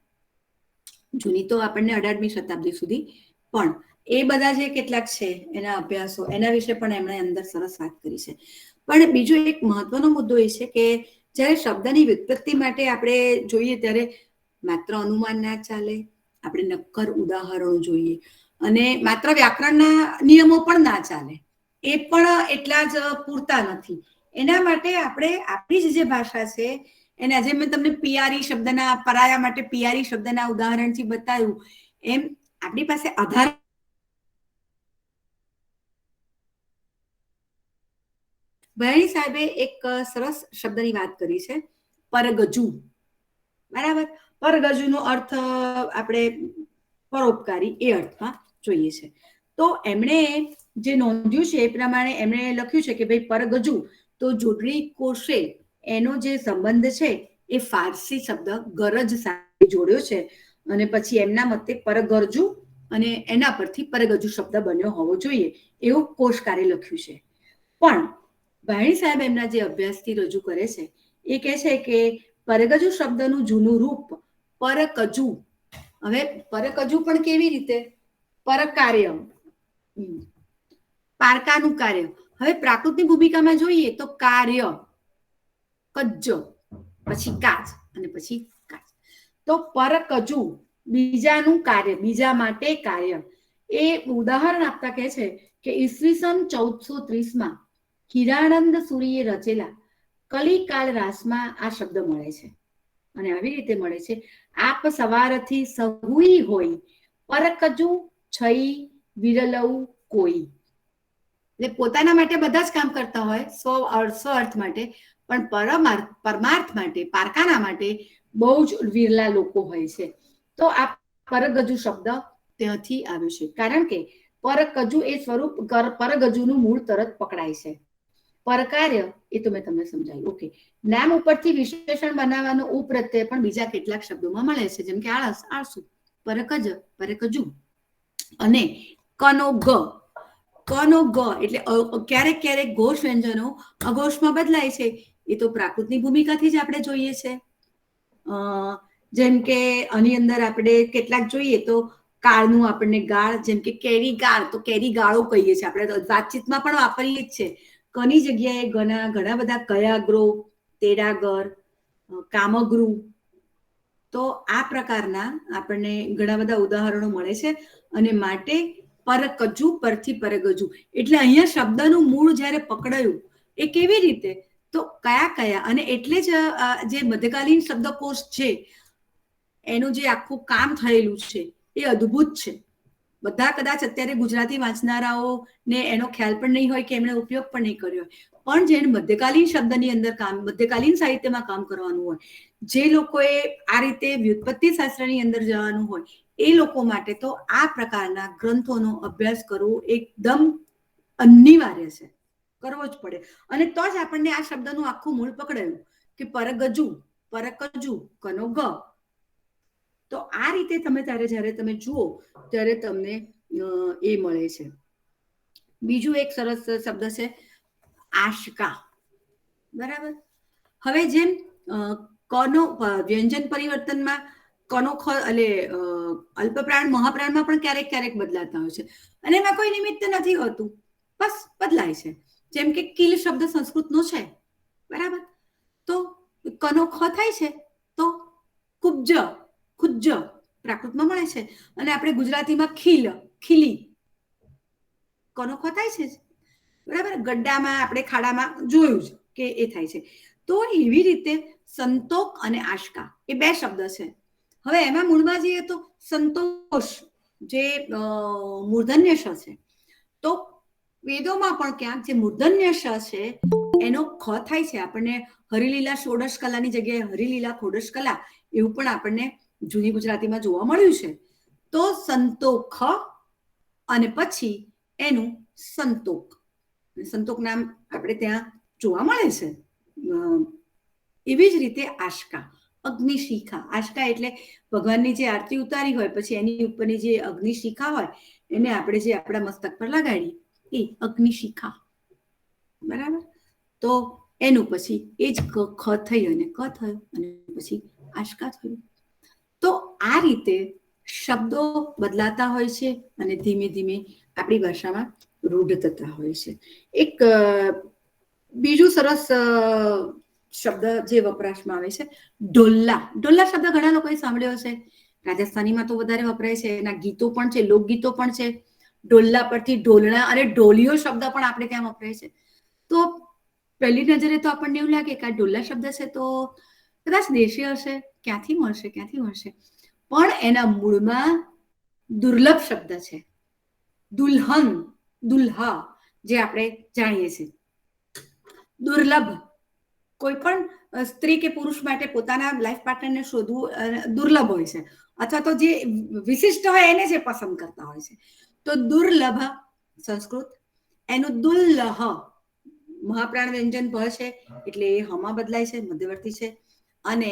Speaker 2: જૂની તો આપણને 18મી શતાબ્દી સુધી, પણ એ બધા જે કેટલાક છે એના અભ્યાસો એના વિશે પણ એમણે અંદર સરસ વાત કરી છે. પણ બીજો એક મહત્વનો મુદ્દો એ છે કે જ્યારે શબ્દની વ્યુત્પત્તિ માટે આપણે જોઈએ ત્યારે માત્ર અનુમાન ના ચાલે, આપણે નક્કર ઉદાહરણો જોઈએ અને માત્ર વ્યાકરણના નિયમો પણ ના ચાલે, એ પણ એટલા જ પૂરતા નથી. એના માટે આપણે આપણી જ જે ભાષા છે એને આજે મેં તમને પિયારી શબ્દના, પરાયા માટે પિયારી શબ્દના ઉદાહરણથી બતાવ્યું એમ આપણી પાસે આધાર ભાણી સાહેબે એક સરસ શબ્દની વાત કરી છે, પરગજુ. બરાબર, પરગજુનો અર્થ આપણે પરોપકારી એ અર્થમાં જોઈએ છે. તો એમણે જે નોંધ્યું છે એ પ્રમાણે એમણે લખ્યું છે કે ભાઈ પરગજુ તો જોડણી કોષે એનો જે સંબંધ છે એ ફારસી શબ્દ ગરજ સાથે જોડ્યો છે અને પછી એમના મતે પરગરજુ અને એના પરથી પરગજુ શબ્દ બન્યો હોવો જોઈએ એવું કોષકારે લખ્યું છે. પણ ભાણી સાહેબ એમના જે અભ્યાસથી રજૂ કરે છે એ કહે છે કે પરગજુ શબ્દનું જૂનું રૂપ પરકજુ. હવે પરકજુ પણ કેવી રીતે? પરકાર્ય, પારકાનું કાર્ય. હવે પ્રાકૃતની ભૂમિકામાં જોઈએ તો કાર્ય, કજ્જ, પછી કાચ અને પછી કાચ. તો પરકજુ બીજાનું કાર્ય, બીજા માટે કાર્ય. એ ઉદાહરણ આપતા કહે છે કે ઈસવીસન 1430માં હિરાનંદ સૂરીએ રચેલા કલિકાળ રાસમાં આ શબ્દ મળે છે અને આવી રીતે મળે છે: આપ સવારથી સહુઈ હોય, પરકજુ છઈ વિરલવ કોઈ. એટલે પોતાના માટે બધા જ કામ કરતા હોય, સ્વ અર્થ માટે, પણ પરમાર્થ માટે, પારકાના માટે બહુ જ વિરલા લોકો હોય છે. તો આ પરગજુ શબ્દ ત્યાંથી આવ્યો છે કારણ કે પરકજુ એ સ્વરૂપ પરગજુનું મૂળ તરત પકડાય છે. પરકાર્ય એ તો મેં તમને સમજાયું. ઓકે, નામ ઉપરથી વિશેષણ બનાવવાનો ઉપપ્રત્યય પણ બીજા કેટલાક શબ્દોમાં મળે છે, જેમ કે આળસ, આળસુ, પરકજ, પરકજુ અને કનો ગ. કનો ગ એટલે ક્યારેક ક્યારેક ઘોષ વ્યંજનો અઘોષમાં બદલાય છે. એ તો પ્રાકૃતની ભૂમિકાથી જ આપણે જોઈએ છે. જેમ કે આની અંદર આપણે કેટલાક જોઈએ તો કાળનું આપણને ગાળ, જેમ કે કેરી ગાળ, તો કેરી ગાળો કહીએ છીએ આપણે વાતચીતમાં પણ વાપરીએ જ છે. કની જગ્યાએ ઘણા બધા કયાગ્રો, તેડાગર, કામગૃહ. તો આ પ્રકારના આપણને ઘણા બધા ઉદાહરણો મળે છે. અને માટે પરકજુ પરથી પરગજુ, એટલે અહીંયા શબ્દનું મૂળ જ્યારે પકડાયું એ કેવી રીતે, તો કયા અને એટલે જ જે મધ્યકાલીન શબ્દકોશ છે એનું જે આખું કામ થયેલું છે એ અદ્ભુત છે. બધા કદાચ અત્યારે ગુજરાતી વાંચનારાઓને એનો ખ્યાલ પણ નહીં હોય કે એમણે ઉપયોગ પણ નહીં કર્યો હોય, પણ જેને મધ્યકાલીન શબ્દની અંદર મધ્યકાલીન સાહિત્યમાં કામ કરવાનું હોય, જે લોકોએ આ રીતે વ્યુત્પત્તિ શાસ્ત્રની અંદર જવાનું હોય, એ લોકો માટે તો આ પ્રકારના ગ્રંથોનો અભ્યાસ કરવો એકદમ અનિવાર્ય છે, કરવો જ પડે. અને તો જ આપણને આ શબ્દનું આખું મૂળ પકડાયું કે પરગજુ, પરકજુ, કનો ગ. તો આ રીતે તમે જ્યારે તમે જુઓ ત્યારે તમને એ મળે છે. બીજું એક સરસ શબ્દ છે આશકા. બરાબર. હવે જેમ કનો વ્યંજન પરિવર્તનમાં કનો એટલે અલ્પપ્રાણ મહાપ્રાણમાં પણ ક્યારેક ક્યારેક બદલાતા હોય છે, અને એમાં કોઈ નિમિત્ત નથી હોતું, બસ બદલાય છે. જેમ કે કિલ શબ્દ સંસ્કૃતનો છે, બરાબર, તો કનો ખ થાય છે તો કુબ્જ, ખુજ્જ પ્રાકૃતમાં મળે છે, અને આપણે ગુજરાતીમાં ખીલ, ખીલી, કનો ખ થાય છે, બરાબર. ગड्ढામાં આપણે ખાડામાં જોયું જ કે એ થાય છે. તો એવી રીતે સંતોક અને આશકા એ બે શબ્દ છે. હવે એમાં મૂળમાં જઈએ તો સંતોષ જે મૂર્ધન્ય શ છે, તો વેદોમાં પણ ક્યાંક જે મૂર્ધન્ય શ છે એનો ખ થાય છે. આપણને હરિલીલા ષોડશ કલાની જગ્યાએ હરિલીલા ખોડશ કલા એવું પણ આપણને જૂની ગુજરાતીમાં જોવા મળ્યું છે. તો સંતોખ અને પછી એનું સંતોક, સંતોક નામ આપણે ત્યાં જોવા મળે છે. એવી જ રીતે આશકા, અગ્નિશિખા. આશકા એટલે ભગવાનની જે આરતી ઉતારી હોય પછી એની ઉપરની જે અગ્નિશિખા હોય એને આપણે જે આપણા મસ્તક પર લગાડીએ એ અગ્નિશિખા, બરાબર. તો એનું પછી એ જ ખ થઈ અને ક થયો અને પછી આશકા થયું. તો આ રીતે શબ્દો બદલાતા હોય છે અને ધીમે ધીમે આપણી ભાષામાં રૂઢ થતા હોય છે. એક બીજું સરસ શબ્દ જે વપરાશમાં આવે છે ઢોલ્લા. ઢોલ્લા શબ્દ ઘણા લોકોએ સાંભળ્યો છે. રાજસ્થાનીમાં તો વધારે વપરાય છે, એના ગીતો પણ છે, લોકગીતો પણ છે. ઢોલ્લા પરથી ઢોલણા અને ઢોલિયો શબ્દ પણ આપણે ત્યાં વપરાય છે. તો પહેલી નજરે તો આપણને એવું લાગે કે આ ઢોલ્લા શબ્દ છે તો કદાચ દેશી હશે, ક્યાંથી મળશે, પણ એના મૂળમાં દુર્લભ શબ્દ છે દુલ્હન, દુલ્હા, જે આપણે જાણીએ છીએ. દુર્લભ, કોઈ પણ સ્ત્રી કે પુરુષ માટે પોતાના લાઈફ પાર્ટનરને શોધવું દુર્લભ હોય છે, અથવા તો જે વિશિષ્ટ હોય એને જે પસંદ કરતા હોય છે. તો દુર્લભ સંસ્કૃત, એનું દુલ્લહ મહાપ્રાણ વ્યંજન ભ છે એટલે એ હમાં બદલાય છે, મધ્યવર્તી છે. અને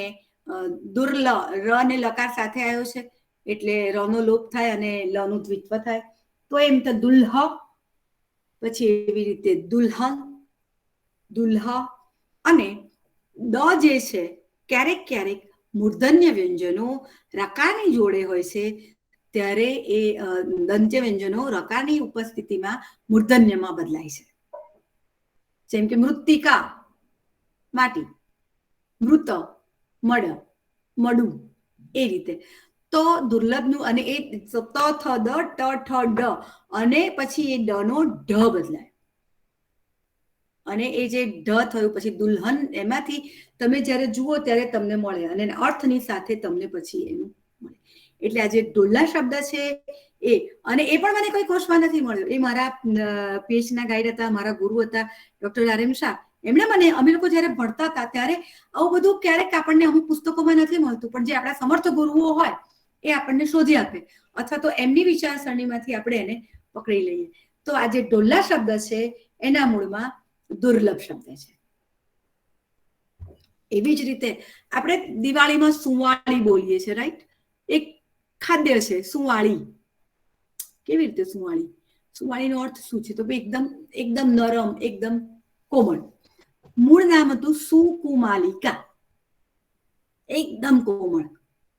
Speaker 2: દુર્લ, ર ને લકાર સાથે આવ્યો છે એટલે ર નો લોપ થાય અને લ નું દ્વિત્વ થાય. તો એમ તો દુલ્હ, પછી એવી રીતે દુલ્હન, દુલ્હા. અને દ જે છે ક્યારેક ક્યારેક મૂર્ધન્ય વ્યંજનો રકારની જોડે હોય છે, ત્યારે એ દંત્ય વ્યંજનો રકારની ઉપસ્થિતિમાં મૂર્ધન્યમાં બદલાય છે. જેમ કે મૃત્તિકા, માટી, મૃત, મડ, મળું, એ રીતે. તો દુર્લભનું અને એ ત થ દ ટ ઠ ડ અને પછી એ ડ નો ઢ બદલાય અને એ જે ઢ થયું પછી દુલ્હન, એમાંથી તમે જ્યારે જુઓ ત્યારે તમને મળે અને અર્થની સાથે તમને પછી એનું મળે. એટલે આ જે ઢોલ્લા શબ્દ છે એ, અને એ પણ મને કોઈ કોર્સમાં નથી મળ્યો. એ મારા પીએચના ગાઈડ હતા, મારા ગુરુ હતા ડોક્ટર આર એમ શાહ. એમણે મને, અમે લોકો જયારે ભણતા હતા ત્યારે આવું બધું ક્યારેક આપણને અમુક પુસ્તકોમાં નથી મળતું, પણ જે આપણા સમર્થ ગુરુઓ હોય એ આપણને શોધી આપે, અથવા તો એમની વિચારસરણીમાંથી આપણે એને પકડી લઈએ. તો આ જે ઢોલ્લા શબ્દ છે એના મૂળમાં દુર્લભ શબ્દ છે. એવી જ રીતે આપણે દિવાળીમાં સુવાળી બોલીએ છીએ, રાઈટ? એક ખાદ્ય છે સુવાળી. કેવી રીતે સુવાળી? સુવાળીનો અર્થ શું છે? તો એકદમ નરમ, એકદમ કોમળ. મૂળ નામ હતું સુકુમાલિકા, એકદમ કોમળ.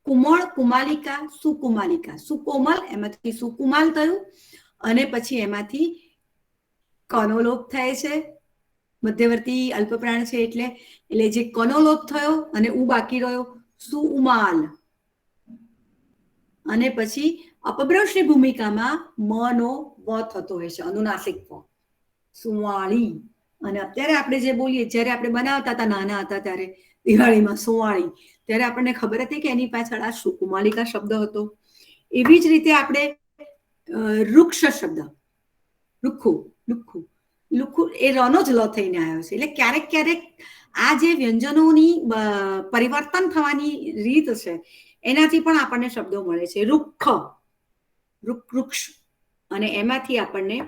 Speaker 2: કુમળ, કુમાલિકા, સુકુમાલિકા. સુકોમલ, એમાંથી સુકુમાલ થયું અને પછી એમાંથી કનો લોપ થાય છે મધ્યવર્તી અલ્પપ્રાણ છે એટલે જે કનો લોપ થયો અને ઉ બાકી રહ્યો, સુમાલ. અને પછી અપભ્રંશની ભૂમિકામાં મનો વ થતો હોય છે, અનુનાસિક વ, સુવાળી. અને અત્યારે આપણે જે બોલીએ, જ્યારે આપણે બનાવતા હતા નાના હતા ત્યારે દિવાળીમાં સુવાળી, ત્યારે આપણને ખબર હતી કે એની પાછળ આ સુકુમાલિકા શબ્દ હતો. એવી જ રીતે આપણે વૃક્ષ શબ્દ, લુખું, લુખું, લુખું એ રનો જ લ થઈને આવ્યો છે. એટલે ક્યારેક ક્યારેક આ જે વ્યંજનોની પરિવર્તન થવાની રીત છે એનાથી પણ આપણને શબ્દો મળે છે. રૂખ, વૃક્ષ, અને એમાંથી આપણને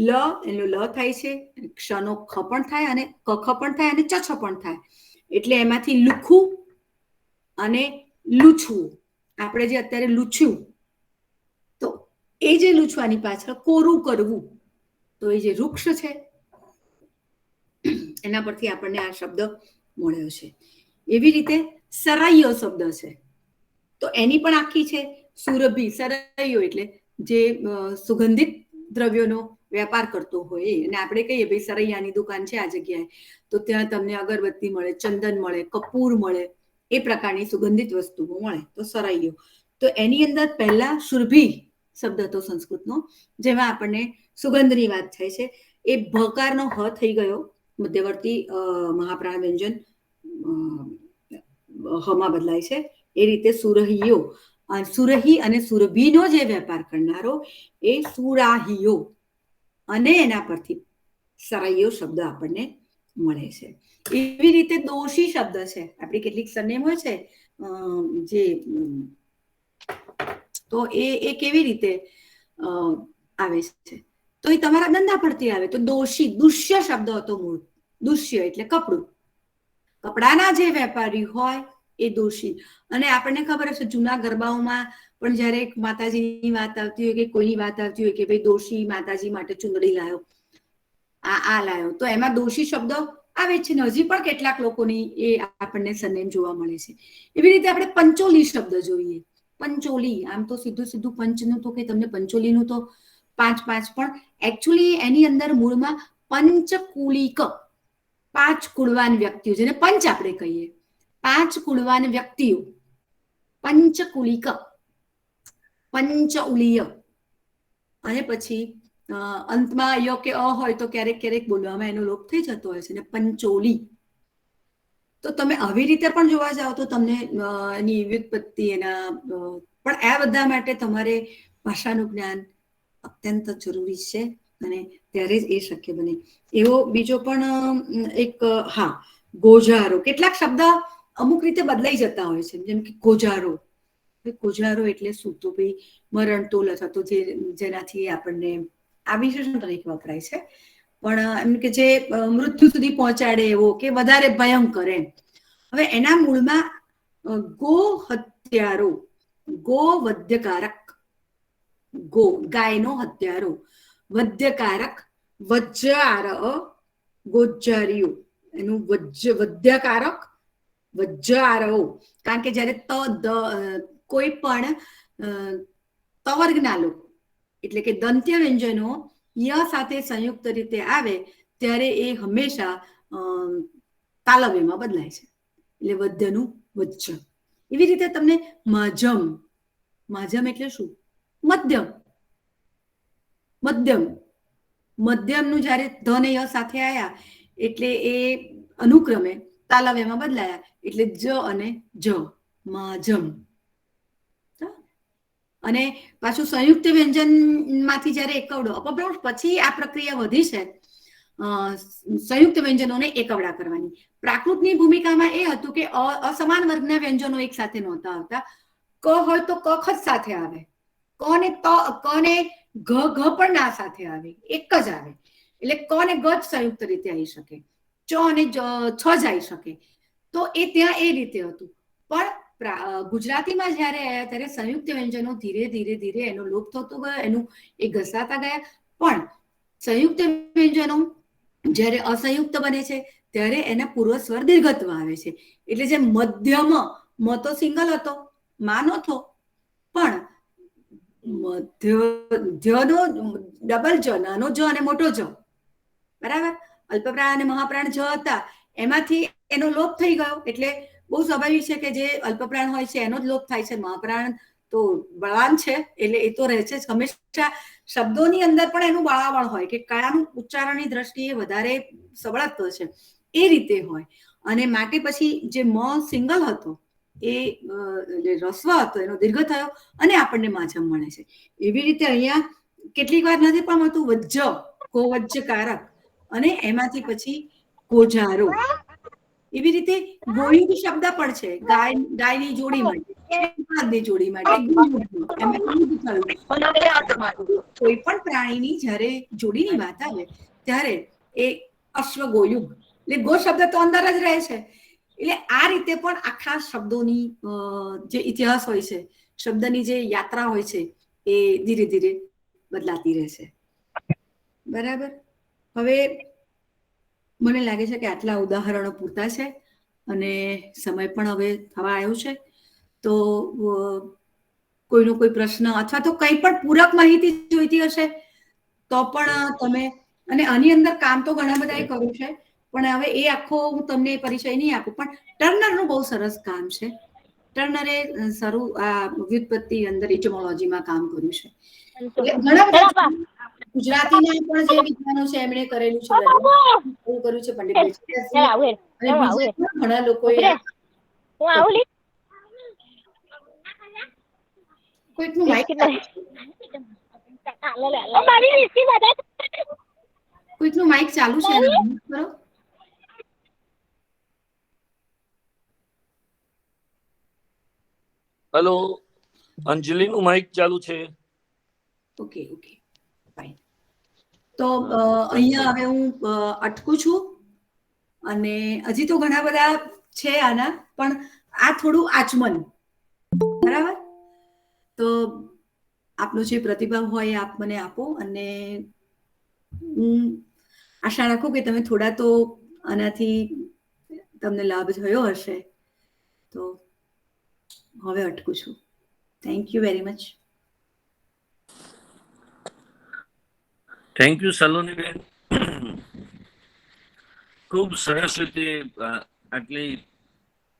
Speaker 2: લ એનો લ થાય છે, ક્ષનો ખ પણ થાય અને કખ પણ થાય અને ચછ પણ થાય. એટલે એમાંથી લુખું અને લૂછવું. આપણે જે અત્યારે લૂછ્યું, તો એ જે લૂછવાની પાછળ કોરું કરવું, તો એ જે વૃક્ષ છે એના પરથી આપણને આ શબ્દ મળ્યો છે. એવી રીતે સરાઈયો શબ્દ છે, તો એની પણ આખી છે સુરભી. સરાઈયો એટલે જે સુગંધિત દ્રવ્યોનો વેપાર કરતો હોય, અને આપણે કહીએ ભાઈ સરૈયાની દુકાન છે આ જગ્યાએ, તો ત્યાં તમને અગરબત્તી મળે, ચંદન મળે, કપૂર મળે, એ પ્રકારની સુગંધિત વસ્તુઓ મળે, તો સરાઈયો. તો એની અંદર પહેલા સુરભી શબ્દ હતો સંસ્કૃતનો, જેમાં આપણને સુગંધની વાત થાય છે. એ ભકારનો હ થઈ ગયો, મધ્યવર્તી મહાપ્રાણ વ્યંજન હમાં બદલાય છે. એ રીતે સુરહીયો, સુરહી અને સુરભીનો જે વેપાર કરનારો એ સુરાહીયો, અને એના પરથી સરાઈયો શબ્દ આપણને મળે છે. એવી રીતે દોષી શબ્દ છે. આપણી કેટલીક સરનેમ હોય છે જે, તો એ કેવી રીતે આવે છે, તો એ તમારા ધંધા પરથી આવે. તો દોષી, દુષ્ય શબ્દ હતો મૂળ. દુષ્ય એટલે કપડું. કપડાના જે વેપારી હોય એ દોષી. અને આપણને ખબર હશે જૂના ગરબાઓમાં પણ જ્યારે માતાજીની વાત આવતી હોય કે કોઈની વાત આવતી હોય કે ભાઈ દોષી માતાજી માટે ચુંદડી લાયો, આ લાયો, તો એમાં દોષી શબ્દ આવે છે. હજી પણ કેટલાક લોકોની એ આપણને સરનેમ જોવા મળે છે. એવી રીતે આપણે પંચોલી શબ્દ જોઈએ. પંચોલી, આમ તો સીધું સીધું પંચનું તો કે તમને પંચોલીનું તો 5 પણ એકચ્યુઅલી એની અંદર મૂળમાં પંચકુલિક, 5 કુળવાન વ્યક્તિઓ, જેને પંચ આપણે કહીએ, 5 કુળવાન વ્યક્તિઓ, પંચકુલિક, પંચઉલીય. અને પછી અંતમાં ય કે અ હોય તો ક્યારેક ક્યારેક બોલવામાં એનો લોપ થઈ જતો હોય છે, ને પંચોલી. તો તમે આવી રીતે પણ જોવા જાઓ તો તમને એની વ્યુત્પત્તિ, એના પણ આ બધા માટે તમારે ભાષાનું જ્ઞાન અત્યંત જરૂરી છે, અને ત્યારે જ એ શક્ય બને. એવો બીજો પણ એક, હા, ગોજારો. કેટલાક શબ્દ અમુક રીતે બદલાઈ જતા હોય છે, જેમ કે ગોજારો. ગોજારો એટલે શું? તો ભાઈ મરણતોલ, અથવા તો જેનાથી આપણને આ વિશેષણ તરીકે વપરાય છે, પણ એમ કે જે મૃત્યુ સુધી પહોંચાડે એવો કે વધારે ભયંકર એમ. હવે એના મૂળમાં ગો હત્યારો, ગો વધ્યકારક, ગો ગાયનો હત્યારો, વધ્યકારક, વજ્જાર, ગોજારીઓ, એનું વધ્યકારક, વજ્જારો. કારણ કે જ્યારે કોઈ પણ તવર્ગના લોકો, એટલે કે દંત્ય વ્યંજનો ય સાથે સંયુક્ત રીતે આવે ત્યારે એ હંમેશા તાલવ્યમાં બદલાય છે, એટલે વધ્યનું વજ્જ. એવી રીતે તમને માજમ, માજમ એટલે શું? મધ્યમ, મધ્યમ. મધ્યમનું જ્યારે ધન ય સાથે આવ્યા એટલે એ અનુક્રમે તાલવ્યમાં બદલાયા, એટલે જ અને જ, માજમ. અને પાછું સંયુક્ત વ્યંજનમાંથી જ્યારે એકવડો, અપભ્રંશ પછી આ પ્રક્રિયા વધી છે સંયુક્ત વ્યંજનોને એકવડા કરવાની. પ્રાકૃતની ભૂમિકામાં એ હતું કે અસમાન વર્ગના વ્યંજનો એક સાથે નહોતા આવતા. ક હોય તો કખ જ સાથે આવે, ક ને ઘ પણ ના સાથે આવે, એક જ આવે. એટલે ક ને ગ જ સંયુક્ત રીતે આવી શકે, ચ અને છ જ આવી શકે. તો એ ત્યાં એ રીતે હતું. પણ ગુજરાતીમાં જ્યારે આવ્યા ત્યારે સંયુક્ત વ્યંજનો ધીરે ધીરે ધીરે એનો લોપ થતો ગયો, એનું એ ઘસાતા ગયા. પણ સંયુક્ત વ્યંજનો જ્યારે અસંયુક્ત બને છે ત્યારે એના પૂર્વ સ્વર દીર્ઘત્વ આવે છે. એટલે જે મધ્યમ, મ તો સિંગલ હતો, માં નહોતો, પણ મધ્યનો ડબલ જ, નાનો જ અને મોટો જ, બરાબર. અલ્પપ્રાણ અને મહાપ્રાણ જ હતા એમાંથી એનો લોપ થઈ ગયો, એટલે બહુ સ્વાભાવિક છે કે જે અલ્પપ્રાણ હોય છે એનો જ લોપ થાય છે. મહાપ્રાણ તો બળવાન છે એટલે એ તો રહે છે જ. હંમેશા શબ્દોની અંદર પણ એનું બળાવણ હોય કે કયાનું ઉચ્ચારણની દ્રષ્ટિએ વધારે સબળત્વ છે એ રીતે હોય. અને માટે પછી જે મ સિંગલ હતો એ રસ્વ હતો એનો દીર્ઘ થયો અને આપણને માધ્યમ મળે છે. એવી રીતે અહીંયા કેટલીક વાર નથી પણ મળતું વજ્જ, કોવજ્જકારક, અને એમાંથી પછી ગોજારો. એવી રીતે ગોયુગ શબ્દ પણ છે, ગાયની જોડી માટે, જોડી માટે કોઈ પણ પ્રાણીની જ્યારે જોડીની વાત આવે ત્યારે એ અશ્વ ગોયુગ, એટલે ગો શબ્દ તો અંદર જ રહે છે. એટલે આ રીતે પણ આખા શબ્દોની જે ઇતિહાસ હોય છે, શબ્દની જે યાત્રા હોય છે એ ધીરે ધીરે બદલાતી રહે છે. બરાબર. હવે મને લાગે છે કે આટલા ઉદાહરણો પૂરતા છે અને સમય પણ હવે થવા આવ્યો છે. તો કોઈનો કોઈ પ્રશ્ન અથવા તો કંઈ પણ પૂરક માહિતી જોઈતી હશે તો પણ તમે, અને આની અંદર કામ તો ઘણા બધાએ કર્યું છે પણ હવે એ આખો હું તમને પરિચય નહીં આપું, પણ ટર્નરનું બહુ સરસ કામ છે. ટર્નરે વ્યુત્પત્તિ અંદર ઇટમોલોજીમાં કામ કર્યું છે. એટલે ઘણા બધા ગુજરાતીના પણ જે વિદ્વાનો છે એમણે કરેલું છે, કર્યું છે પંડિત બેચરદાસજીએ, અને બીજા પણ ઘણા લોકોએ. કોઈકનું માઇક કોઈકનું માઇક ચાલુ છે એને બંધ કરો.
Speaker 1: હેલો, અંજલિનું માઇક ચાલુ છે.
Speaker 2: Okay okay fine. તો અહીંયા હવે હું અટકું છું અને હજી તો ઘણા બધા છે આના, પણ આ થોડું આચમન. બરાબર. તો આપનો જે પ્રતિભાવ હોય આપ મને આપો અને હું આશા રાખું કે તમે થોડા તો આનાથી તમને લાભ થયો હશે. તો હવે અટકું છું. Thank you very much.
Speaker 1: Thank you સલોનીબેન. ખૂબ સરસ રીતે આટલી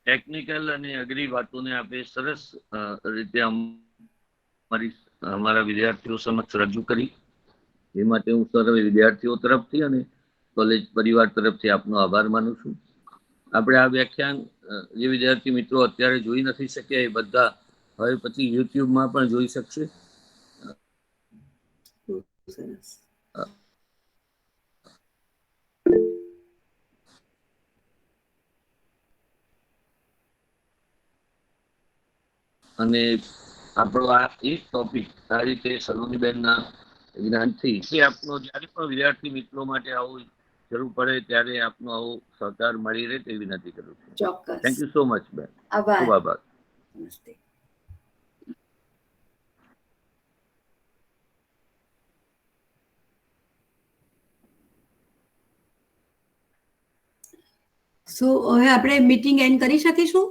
Speaker 1: ટેકનિકલ અને અઘરી વાતોને આપણે સરસ રીતે અમારા વિદ્યાર્થીઓ સમક્ષ રજૂ કરી. એ માટે હું સર્વ વિદ્યાર્થીઓ તરફથી અને કોલેજ પરિવાર તરફથી આપનો આભાર માનું છું. આપણે આ વ્યાખ્યાન જે વિદ્યાર્થી મિત્રો અત્યારે જોઈ નથી શક્યા એ બધા હવે પછી યુટ્યુબમાં પણ જોઈ શકશે. અને આપણો આ એક ટોપિક આ રીતે સલોનીબેનના જ્ઞાનથી આપનો જ્યારે પણ વિદ્યાર્થી મિત્રો માટે આવું જરૂર પડે ત્યારે આપનો આવો સહકાર મળી રહે તેવી વિનંતી કરું છું.
Speaker 2: ચોક્કસ.
Speaker 1: થેન્ક યુ સો મચ બેન. ખૂબ આભાર.
Speaker 2: નમસ્તે. સો હવે આપણે મીટિંગ એન્ડ કરી શકીશું.